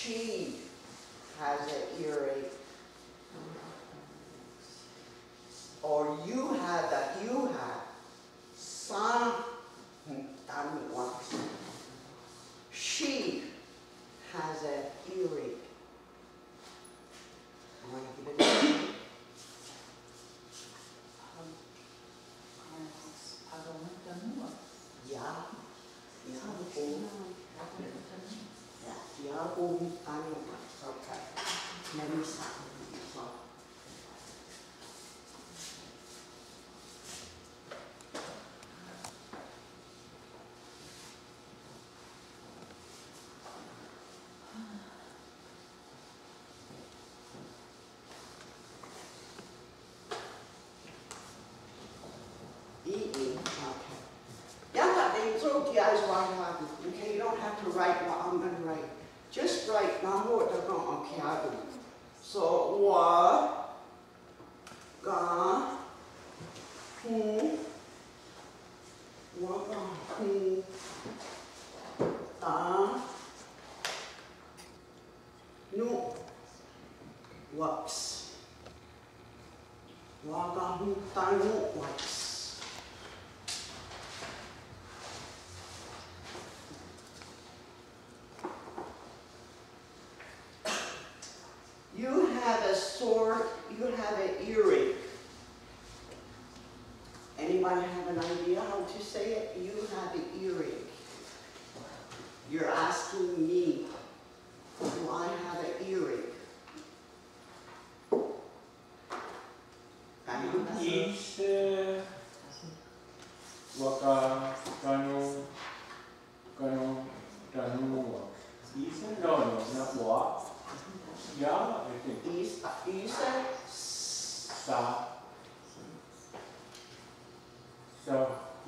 she has an earache, or you had some, she has an earache. I want to give it a name. Okay. Let me stop. Eating, okay. Yeah, they told you guys what happened. Okay, you don't have to write what I'm gonna write. Just write number what they're going, okay, I do. So, wa, ga, hu, wa, ga, hu, ta, nu, wax. Wa, ga, hu, ta, nu, wax. You have a sore, you have an earache. Anybody have an idea how to say it? You have an earache. You're asking me, do I have an earache? Is waka kanu tanu wax. No, not wa. Yeah, I think. Is Sa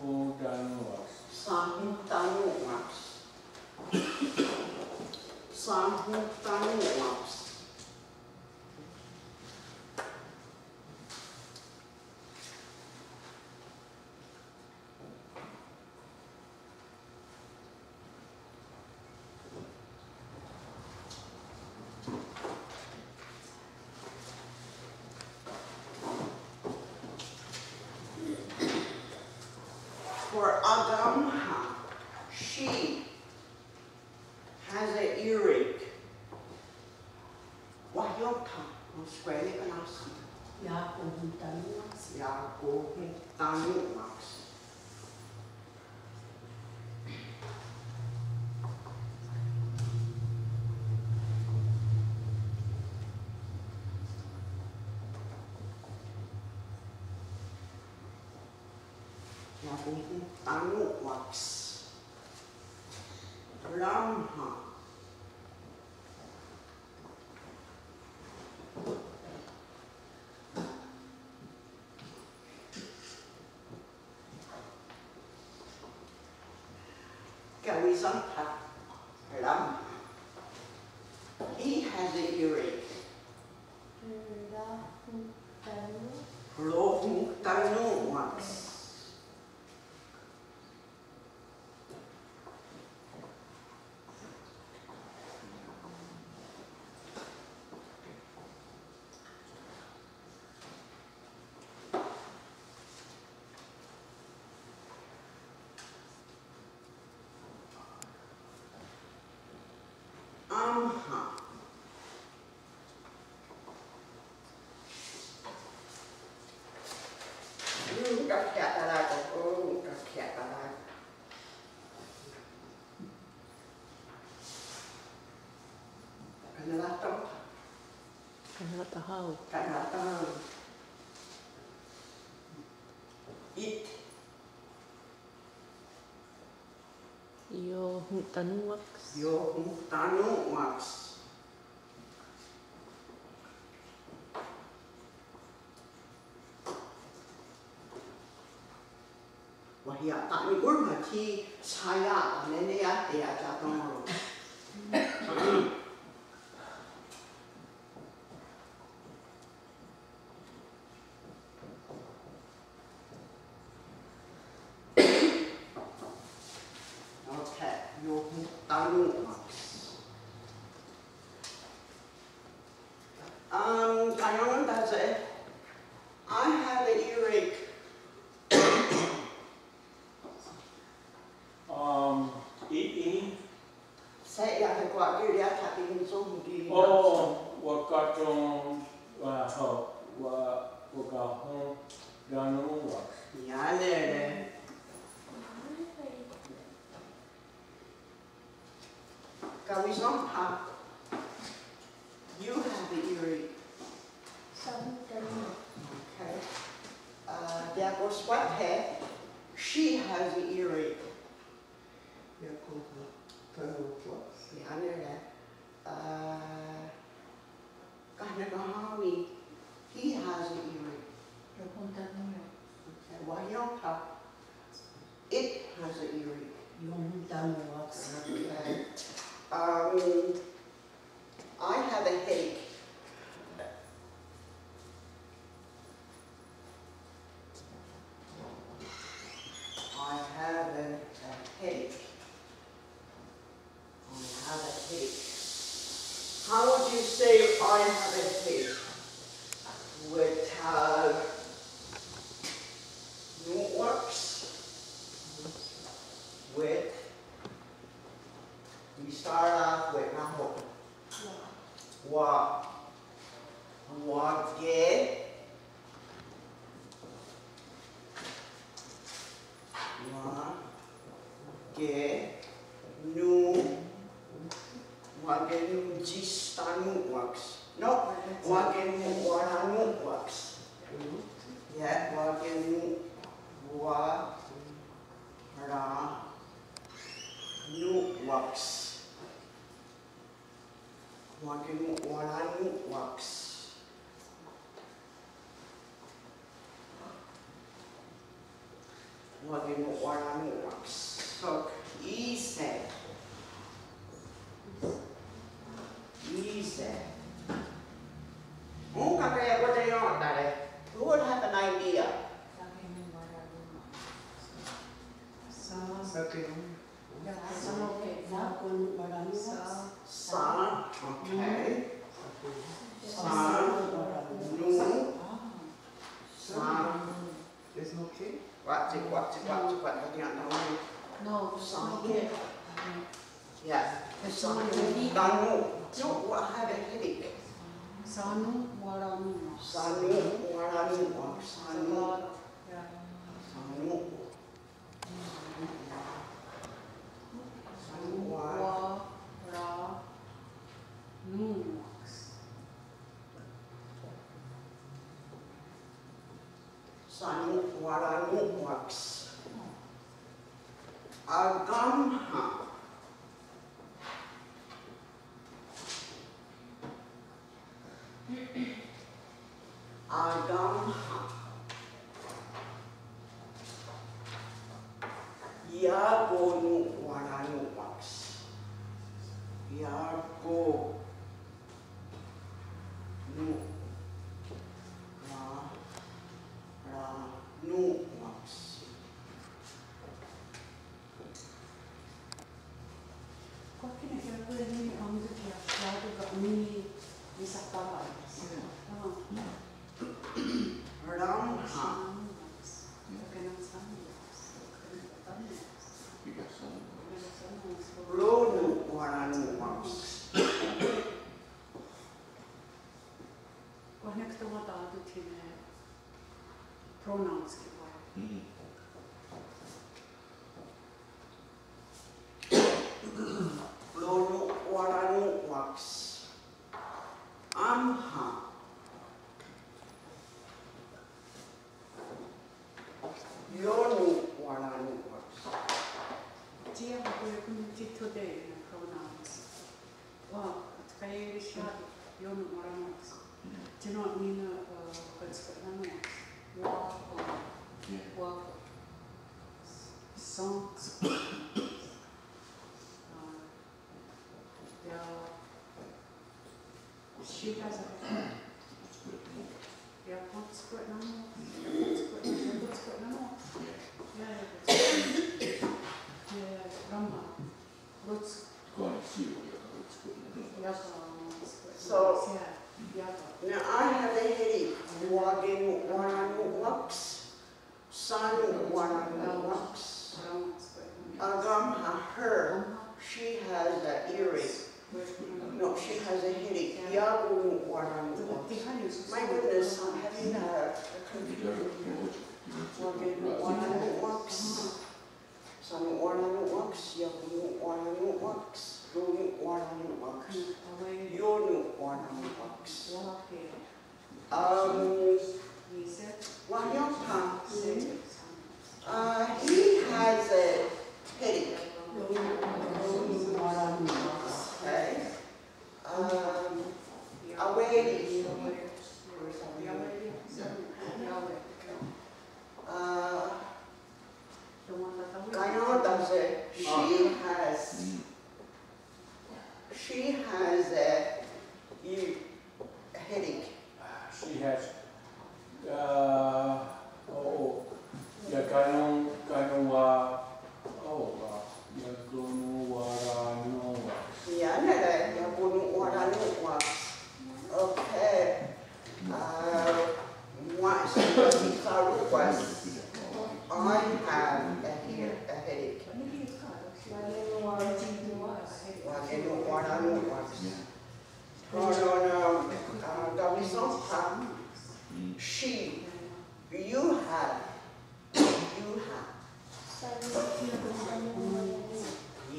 hu tanu wax. Sahutanuwas. Sahutanuwas. For Agamha, she has an earache. Wahyota, Australia and us. Yakuhutanuwas. Yakuhutanuwas. Ramha. Kawizanta. Ramha. He has an earache. Rohutanuwas. Các khẹt ở đây có các khẹt ở đây. Cái này là trong Kanatahau. cái này là trong ít Yo hutanuwax. vô tanu wax. Wahia tak ni urmati saya nene ya dia jatuh. Okay, yo tanu wax. area tapping some the Oh, wakatong wakahong ganong wax. yeah, there. Kawizampa, you have the earring. Okay. There goes white hair. She has the earring. Yeah, called Turtle Flux. Yeah, I know that. Kanagahawi, he has the earring. Okay. Wayota, it has the earring. Yung damo wax. Okay. I have a headache. I have a headache. I have a headache. How would you say I have a headache? With works. With we start off with naho. Wa ge nu jistanu works. No, wagenu waranu works. Yeah, wagenu wa ra nu works. Wagenu waranu works. Wagenu waranu works. So easy. Easy. Who would have an idea? Sa, okay. Sa, nu, sa. There's no K? What? I can't know. No, Sa, okay. yeah. Sa, nu, danu. No, what have a headache? Sanu waranu. Sanu, waranu, sanu, sanu. Wa ra nu. Sanu, waranu, wax. Agamha. Agamha. Yagonu waranu wax. Yago nu ra nu wax. Kwa kina kaya kule nini kamudu kia shadu ga uni isakara. Ramha. You got some. Ronu waranu wax. Kwa nekta wata adu tine pronouns ki wai. Ronu waranu wax. Amha. Yonu waranu wax. Tia kule kumiti today na pronouns. Wa kaya shadu yonu waranu. Tino nina kutskana. Wa wa songs. She has a yeah, what's going on? What's going on? Yeah, Rama. What's Go and see what's going on. So- yeah, Now I have a headache. Wagenu waranu wax. Sanu waranu wax. Agamha, her. She has an earring. No, she has a headache. Yabu Waranu. My goodness, I'm having a computer here. Waranu works. Some Waranu works. Yabu Waranu works. Runu Waranu works. Yonu Waranu works. Wanyota, he has a headache. Okay. Away. Gaino does it. She has a headache. She has, Okay. Once the request, I have a headache. She, you have.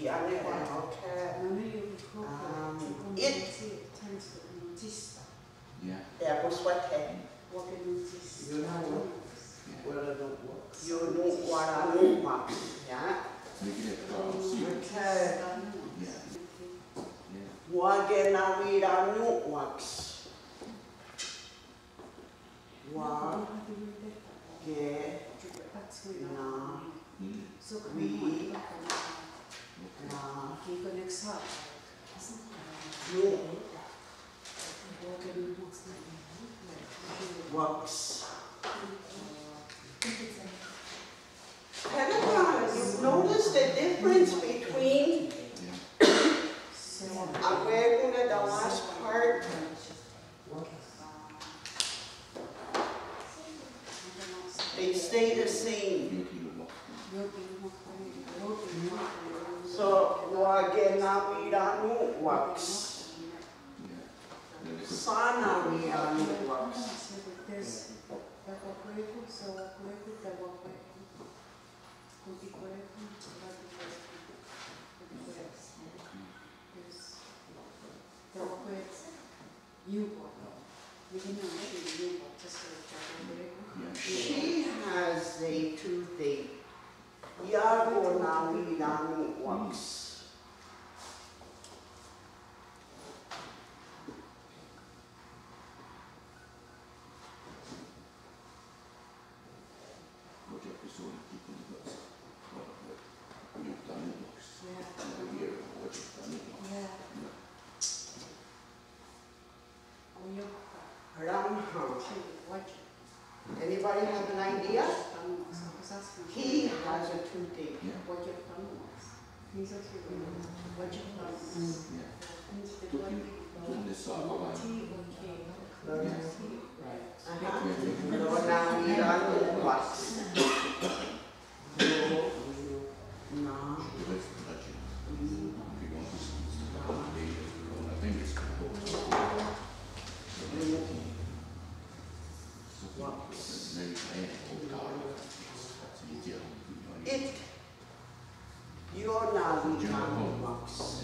Yeah, okay. It. Yeah. There was what happened. You know what I don't work. You know what I don't want. Yeah. Making it see. Okay. Yeah. Wagena vida no wax. Wagena we works. Pentagon, you've noticed the difference between I'm wearing the last part. They stay the same. So wagena vida no wax. Sana vida no wax. She has a toothache. Yago na vida no wax. Anybody have an idea? He has a toothache. It, you're not in box.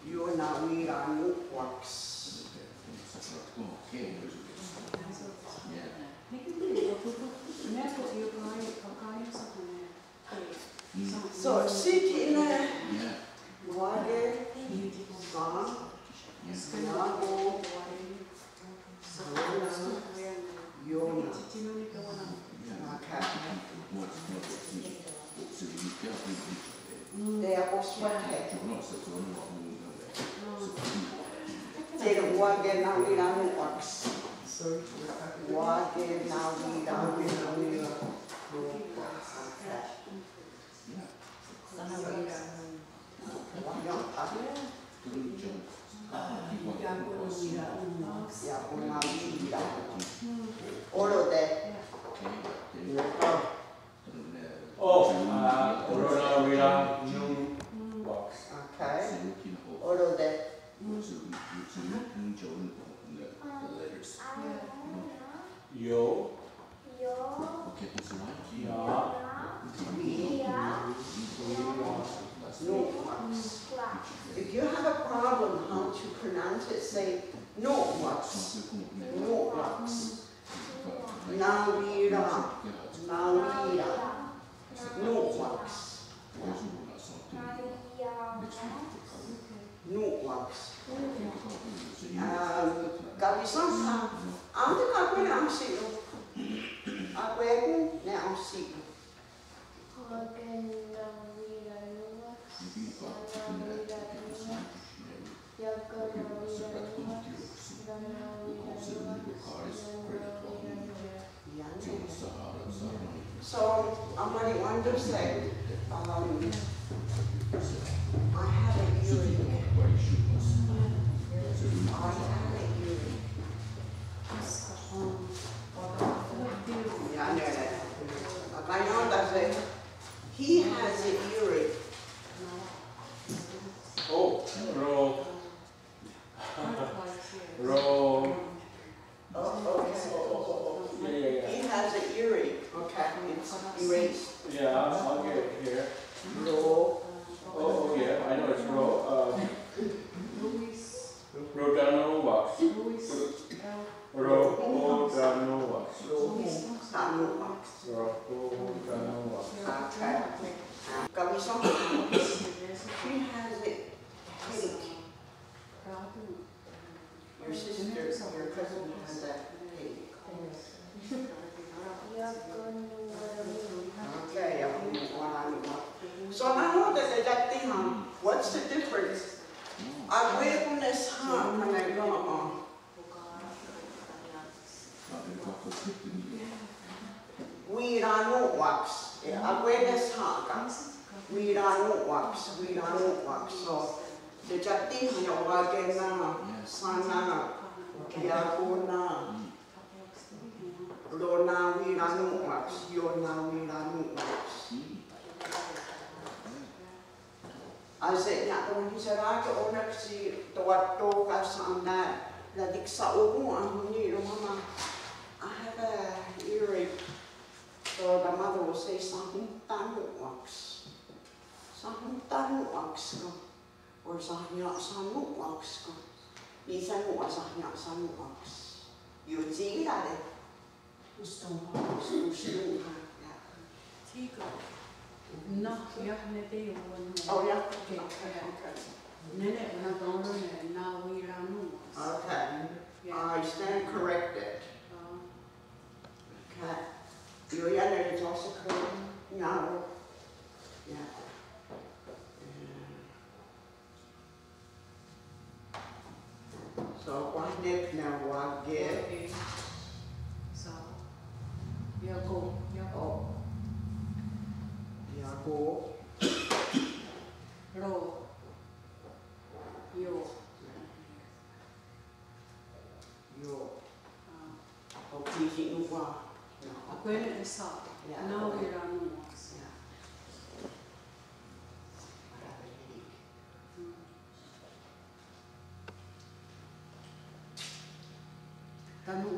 You're not in box. So sit in a water, gone, Nago, Yona. They are all sweaty. They don't walk in now, we don't walk. Walk in now, we don't walk. say no wax. No wax. Nawira. Nawira. No wax. No wax. Kabisan ang kako na ang silo. Ako ko na ang silo. So I'm going to say, I have a earring. Yeah, I know that. I know that he has an earring. Oh, roll. Roll. Oh, okay. Yeah. He has an earring. Okay, it's erased. Yeah, I'll get it here. Roll. Oh, yeah, I know it's roll. Rodano wax. Rodano wax. Rodano wax. Rodano wax. Okay. Kabisong, she has it. Your sister, your cousin has that headache. Okay, so now that thing, what's the difference? I wait on this hump when I go on. We don't wax. I wear this hump. We don't wax. We don't wax. So the thing, you know, again, sana, yakuna. Rona we don't wax. Yona we don't wax. I said, "Nak orang Israel ke orang si tuat-tuat kasam na ladik sa umu ang huni mama. I have a earring." So the mother will say, "Sahun tanu wax, sahun tanu wax ko, or sahnya sanu wax ko. Isa mo sahnya sanu wax. You see that? Gusto. Tiga. No, yeah, nete yung one. Oh yeah. Okay. Nene, nagawin na nawira mo. Okay. I stand corrected. Okay. Your other is also correct. No. Yeah. So what next now? What get? Okay. So, yago. Yago. Ro. Yo. Okay, you know. Ako yun isa. Nawira mo.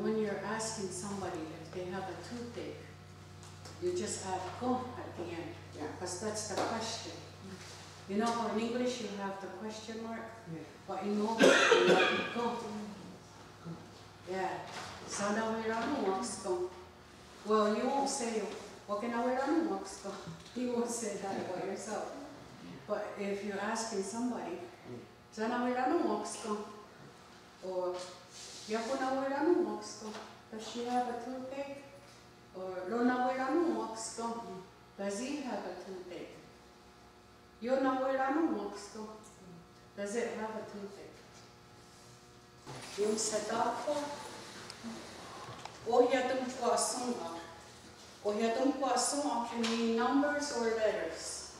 When you're asking somebody if they have a toothache, you just add "go" at the end, because that's the question. You know how in English you have the question mark? But in Malay you have "go." Yeah. Sana wirano wax ko. Well, you won't say, "Wag na wirano wax ko." You won't say that about yourself. But if you're asking somebody, "Sana wirano wax ko," or "Yako na wirano wax ko," does she have a toothache? Or "Lo na wirano wax ko," does he have a toothache? "Yo na wirano wax ko," does it have a toothache? Yung sedapa, ohiyatong puasonga. Ohiyatong puasonga can mean numbers or letters.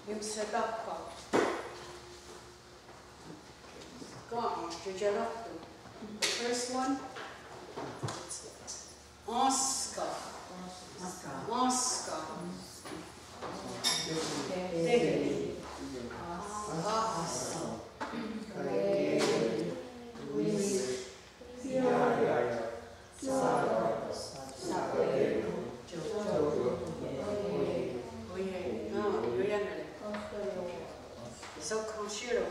Yung sedapa. Go on, the first one. Oscar. Oscar. So, Conchiro.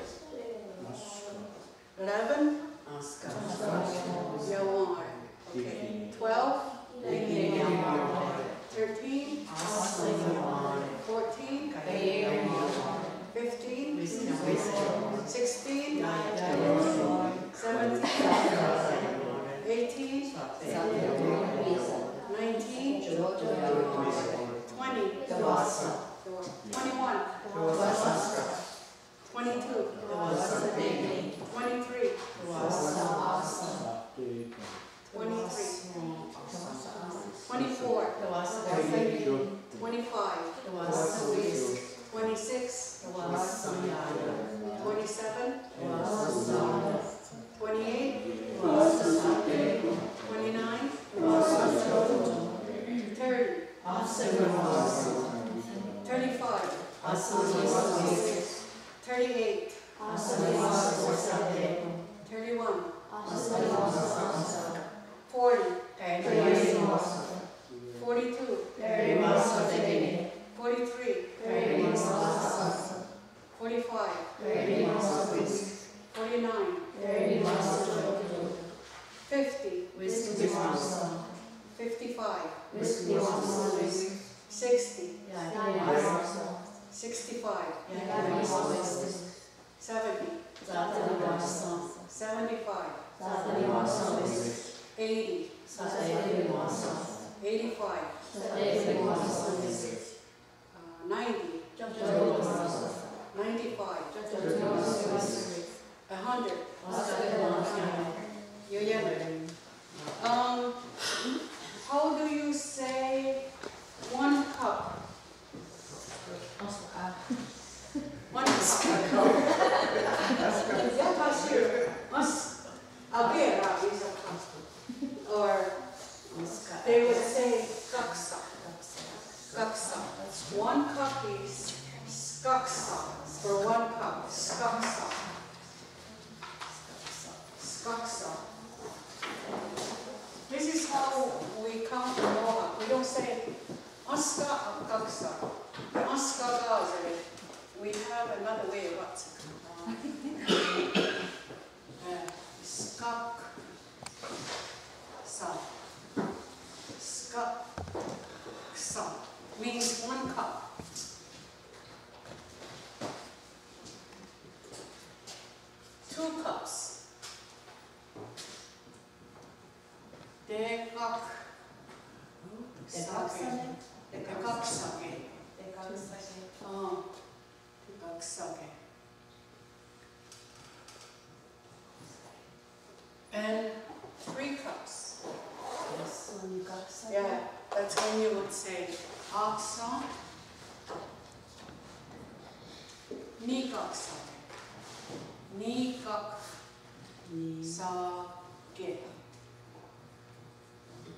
55, Whiskey was 60, Yeah. 65, Yeah. 70, 75, 80, 85, 90, 95, 100. How do you say 1 cup? 1 cup. Yeah, that's true. A beer is a cup. Or they would say kaksa. Kaksa. 1 cup is skaksa. For 1 cup, skaksa. Skaksa. This is how we count in Mohawk. We don't say aska kaksa. Aska gazere. We have another way of what? Skak. Sa. Skak. Sa. Means 1 cup. Two cups. Dekak. Sake. Dekak sake. Oh. Dekak sake. And 3 cups. Yeah, that's when you would say aksa. Nikak sake. Nikak sake.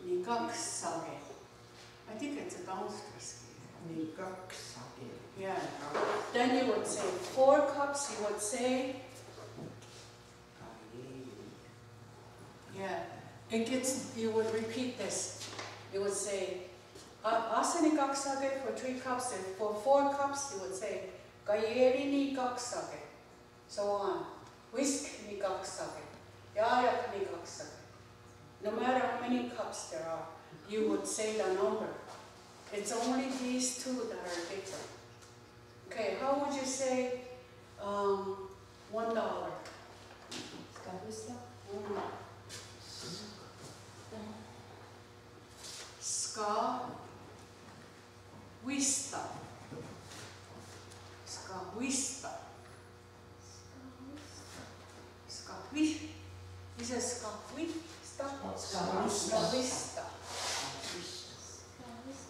Nikak sake. I think it's a downstroke. Yeah. Then you would say 4 cups, you would say, yeah. It gets, you would repeat this. You would say, asani kak sake for 3 cups, and for 4 cups, you would say, gayeri ni kak sake. So on. Whisk ni kak sake. Yayak ni kak sake. No matter how many cups there are, you would say the number. It's only these 2 that are different. Okay, how would you say $1? Ska wista. Ska wista. Ska wista. Is it ska wista? Ska wista.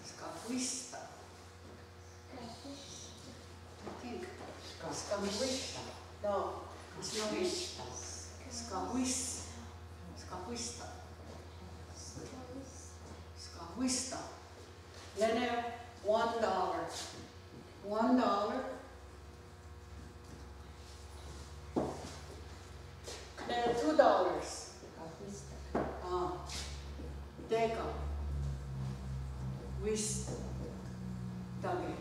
Ska wista. I think. Ska wista. No, it's not wista. Ska wista. Ska wista. Ska wista. Then $1. $1. Then $2. Deka. Wist. Dage.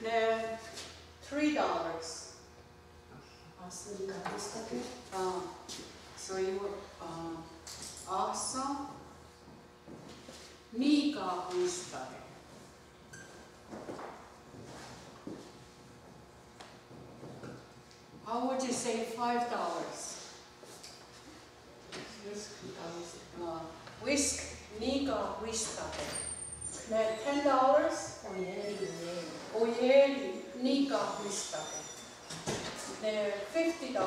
Then $3. So you would asa nika wistake. How would you say $5? Whisk nika wistake. Then $10. Oyeri nika wistake. Then $50.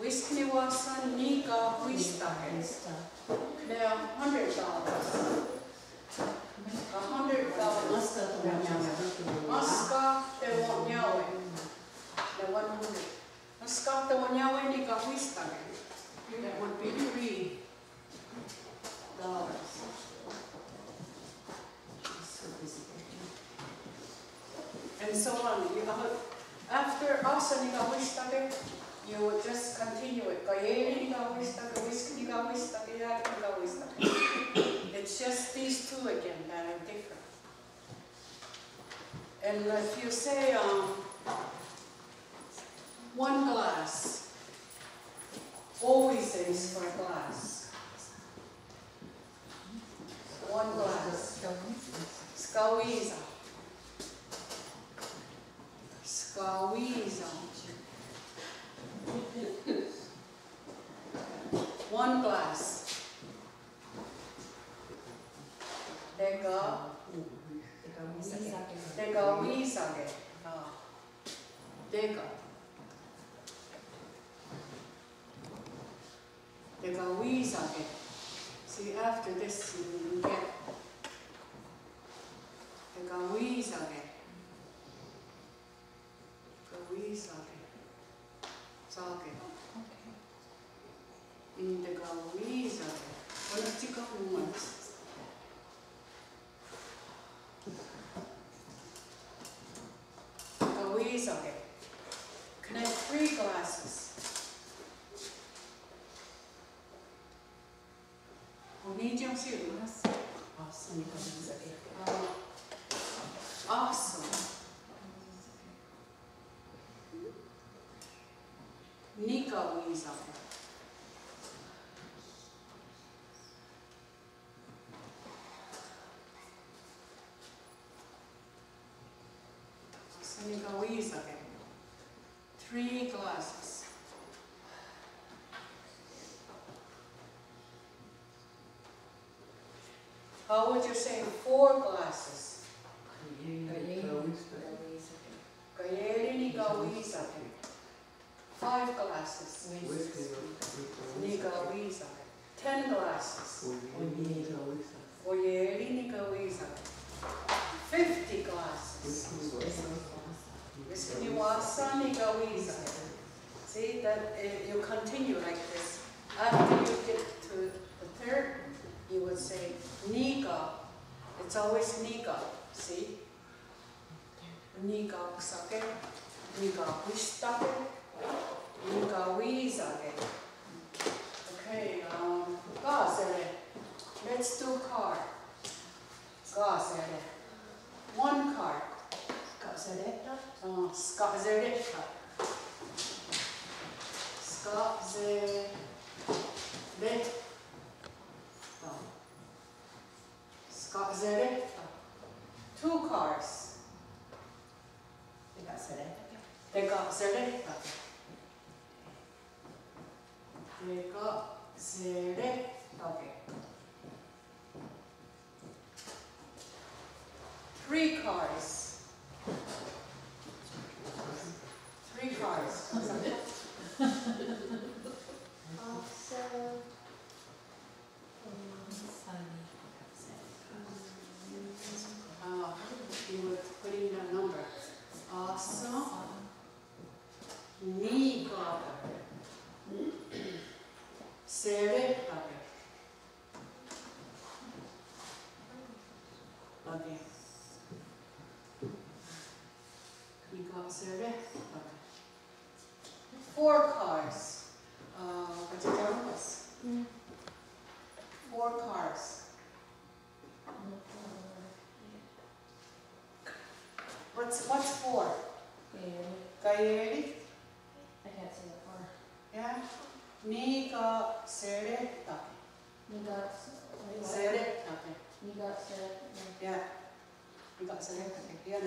Whisk ni wasan nika wistake. Then $100. $100. Aska te wonyawe. The 100. Aska te wonyawe nika wistake. That would be $3. And so on. After asa nika wistake, you would just continue it. Gayeri nika wistake, whisk nika wistake, yak nika wistake. It's just these 2 again that are different. And if you say, 1 glass, always is for glass. 1 glass. Scawiza. Scawiza. 1 glass. Dega wisage. Dega. Dega wisage. See, after this you get dega wisage. Wisage. Sage. In dega wisage. What is it called? Wisage. Connect 3 glasses. Medium series. Awesome. Nika wisage. Nika wisage. 3 glasses. How would you say 4 glasses? Kayeli nika wisage. 5 glasses. Nika wisage. 10 glasses. Oyeli nika wisage. 50 glasses. Niwasa nika wisage. See that you continue like this. After you get to the third, you would say nika. It's always nika. See? Nika kusake, nika wishtake, nika wisage. Okay, gasere. Let's do card. Gasere. 1 card. Skazeretta. Skazeretta. Skazeretta. 2 cards. Degaseretta. Degaseretta. 3 cards. 3 cards. You were putting the number. Asa. Nika. Seretta. Okay. Seretta. 4 cards. What's it called? 4 cards. What's 4? Kayeli? I can't say that far. Yeah. Nika seretta. Seretta. Yeah. Nika seretta. Yeah.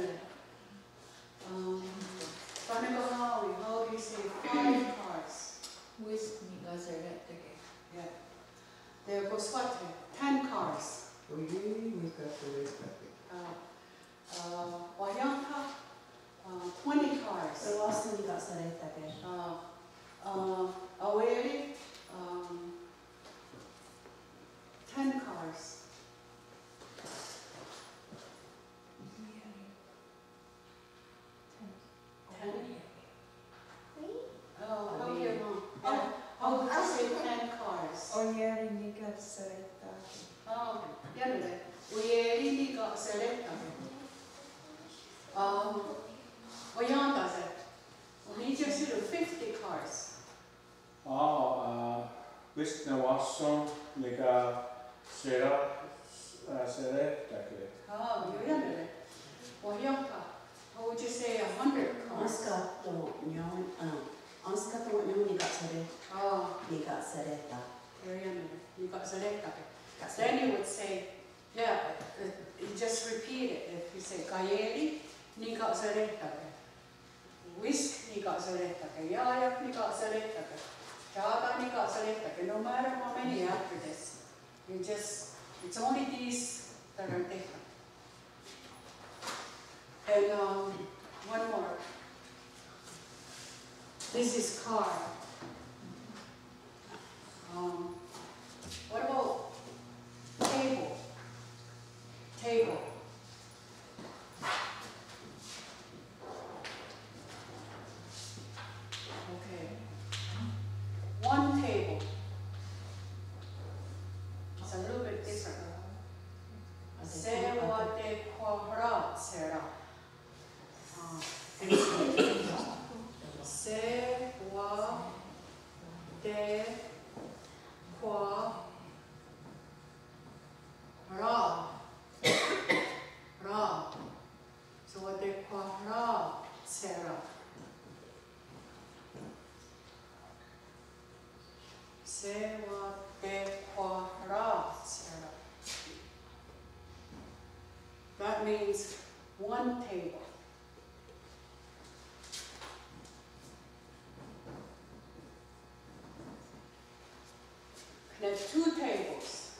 Panagahawi, how do you say 5 cards? With Nigaseretta. Yeah. There goes what? 10 cards. Wayanta, 20 cards. Aweri, 10 cards. How would you say 10 cards? Oyeri Nigaseretta. Oh, yeah, Oyeri Nigaseretta. Oyanta said, we need you to do 50 cards. Vishnawasam nika seretta. Oh, yeah, Oyanta. How would you say 100 cars? Anskato nyaw, anskato nyaw ni katsare, Oh, ni katsareta. you got Zaleka. Then you would say, yeah, you just repeat it. If you say Kayeli, ni got Zaleka. Whisk, ni got Zaleka. Yaya, ni got Zaleka. Chaba, ni got Zaleka. No matter how many after this, you just, it's only these that are different. And one more. This is car. What about table? Table. Okay. One table. It's a little bit different. Sewa de quadrat sera. Sewa de qua ra ra so what they call ra sera se what they call ra sera. That means one table. There's two tables.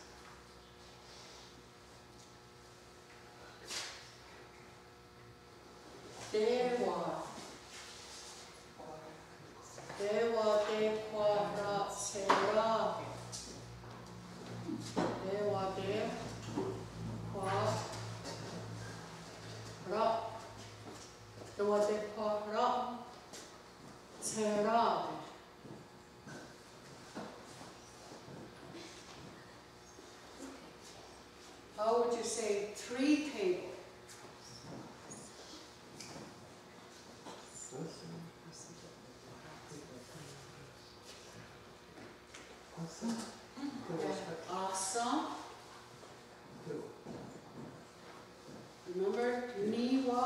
Dewa de quadra sera. Dewa de quadra. Dewa de quadra sera. How would you say 3 tables? Asa. Remember, niwa.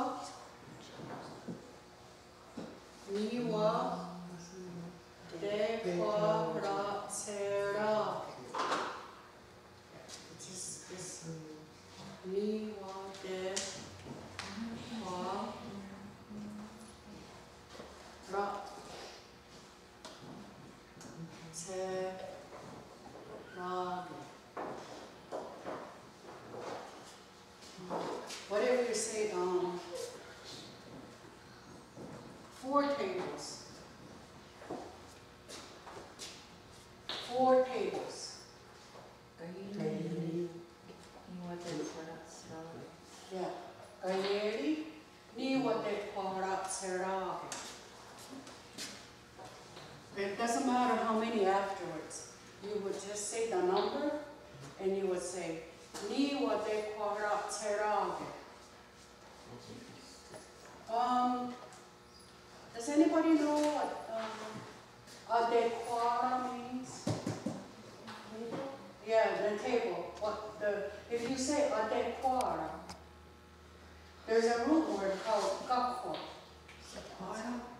Niwa. De quadra sera. Just this. Niwa de quadra. Whatever you say, 4 tables. 4 tables. Yeah. Gayeri, ni wate quadrat sera. It doesn't matter how many afterwards. You would just say the number and you would say, ni wate quadrat sera. Does anybody know what adequara means? Yeah, the table. If you say adequara, there's a root word called gakwa.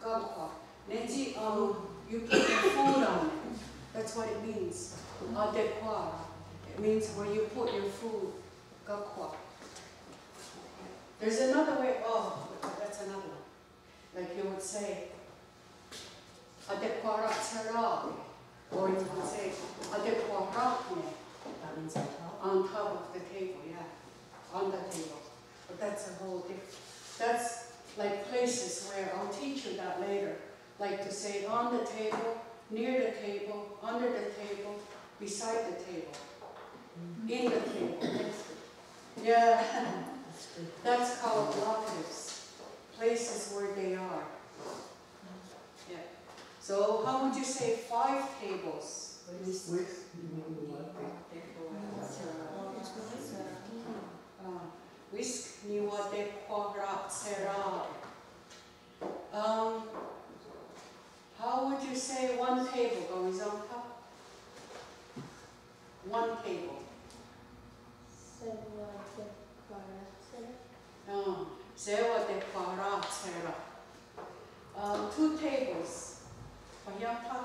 Gakwa. Neji, you put your food on it. That's what it means. Adequara. It means where you put your food. Gakwa. There's another way. Oh, that's another one. Like you would say, adequara sera. Or you would say, adequaratne. That means on top. On top of the table, yeah. On the table. But that's a whole different. That's like places where I'll teach you that later. Like to say on the table, near the table, under the table, beside the table, in the table. Yeah, that's called locatives. Places where they are. Yeah. So how would you say 5 tables? Whisk niwa de quadrat sera. How would you say 1 table goes on top? 1 table. Sewa de quadrat. Sarah. 2 tables. Payapa.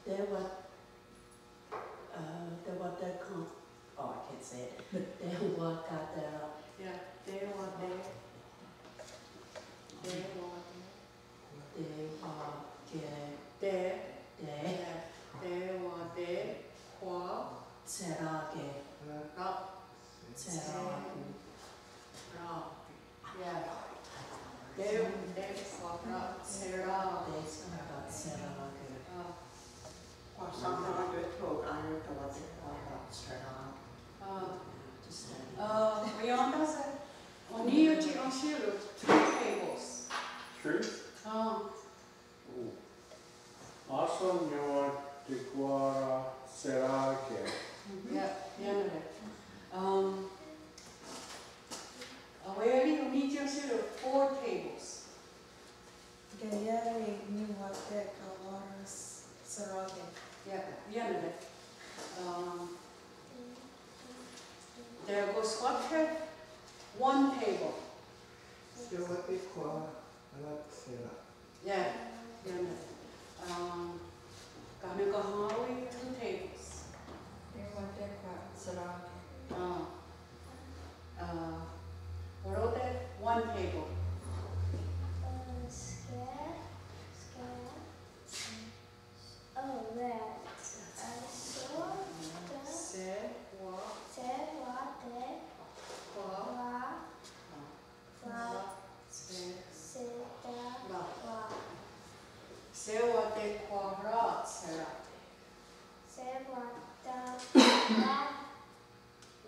There were the oh, I can't say it. There were Yeah, there were there. There were there. There were there. Qua. Serage. Ra. Serage. Ra. Yeah. There qua ra. Sarah. Serage. Sometimes I do talk, I know what they call Beyond that, on New Jersey, 2 tables. Truth? Asonyo de Guara Serage. Yeah, where you New Jersey, 4 tables. Gayari ni wate kawaras sarage. Yeah, there goes what have 1 table. Still what they call Alatsera. Yeah. Kahawi 2 tables. Ni wate ka sarage. Porote 1 table. Sewa de quara sera.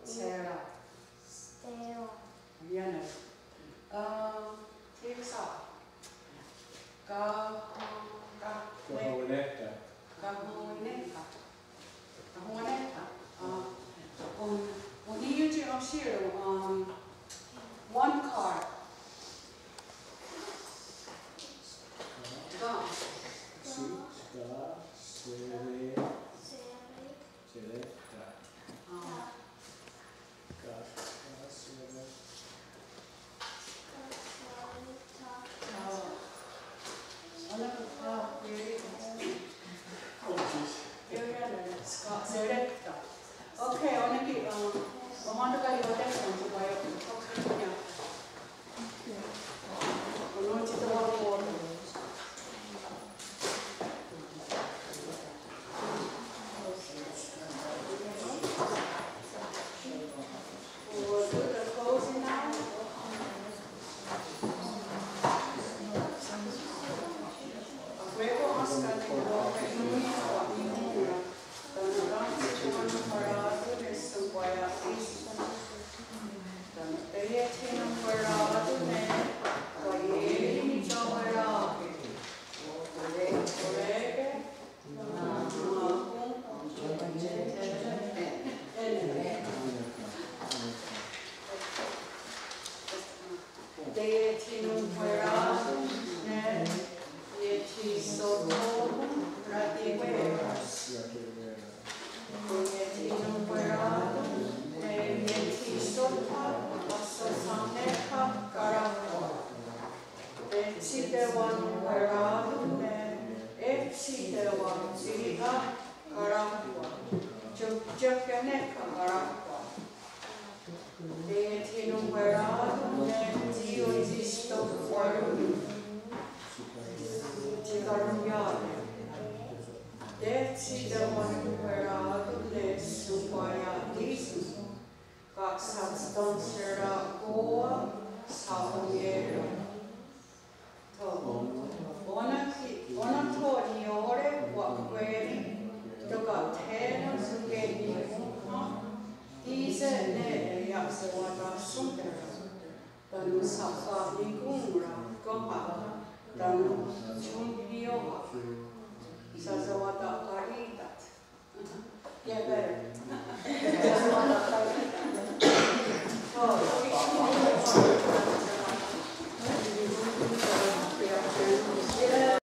Sera. Yana. Tisa. Kahoneta. Kahoneta. On New Jersey, 1 card. Gone. Okay, only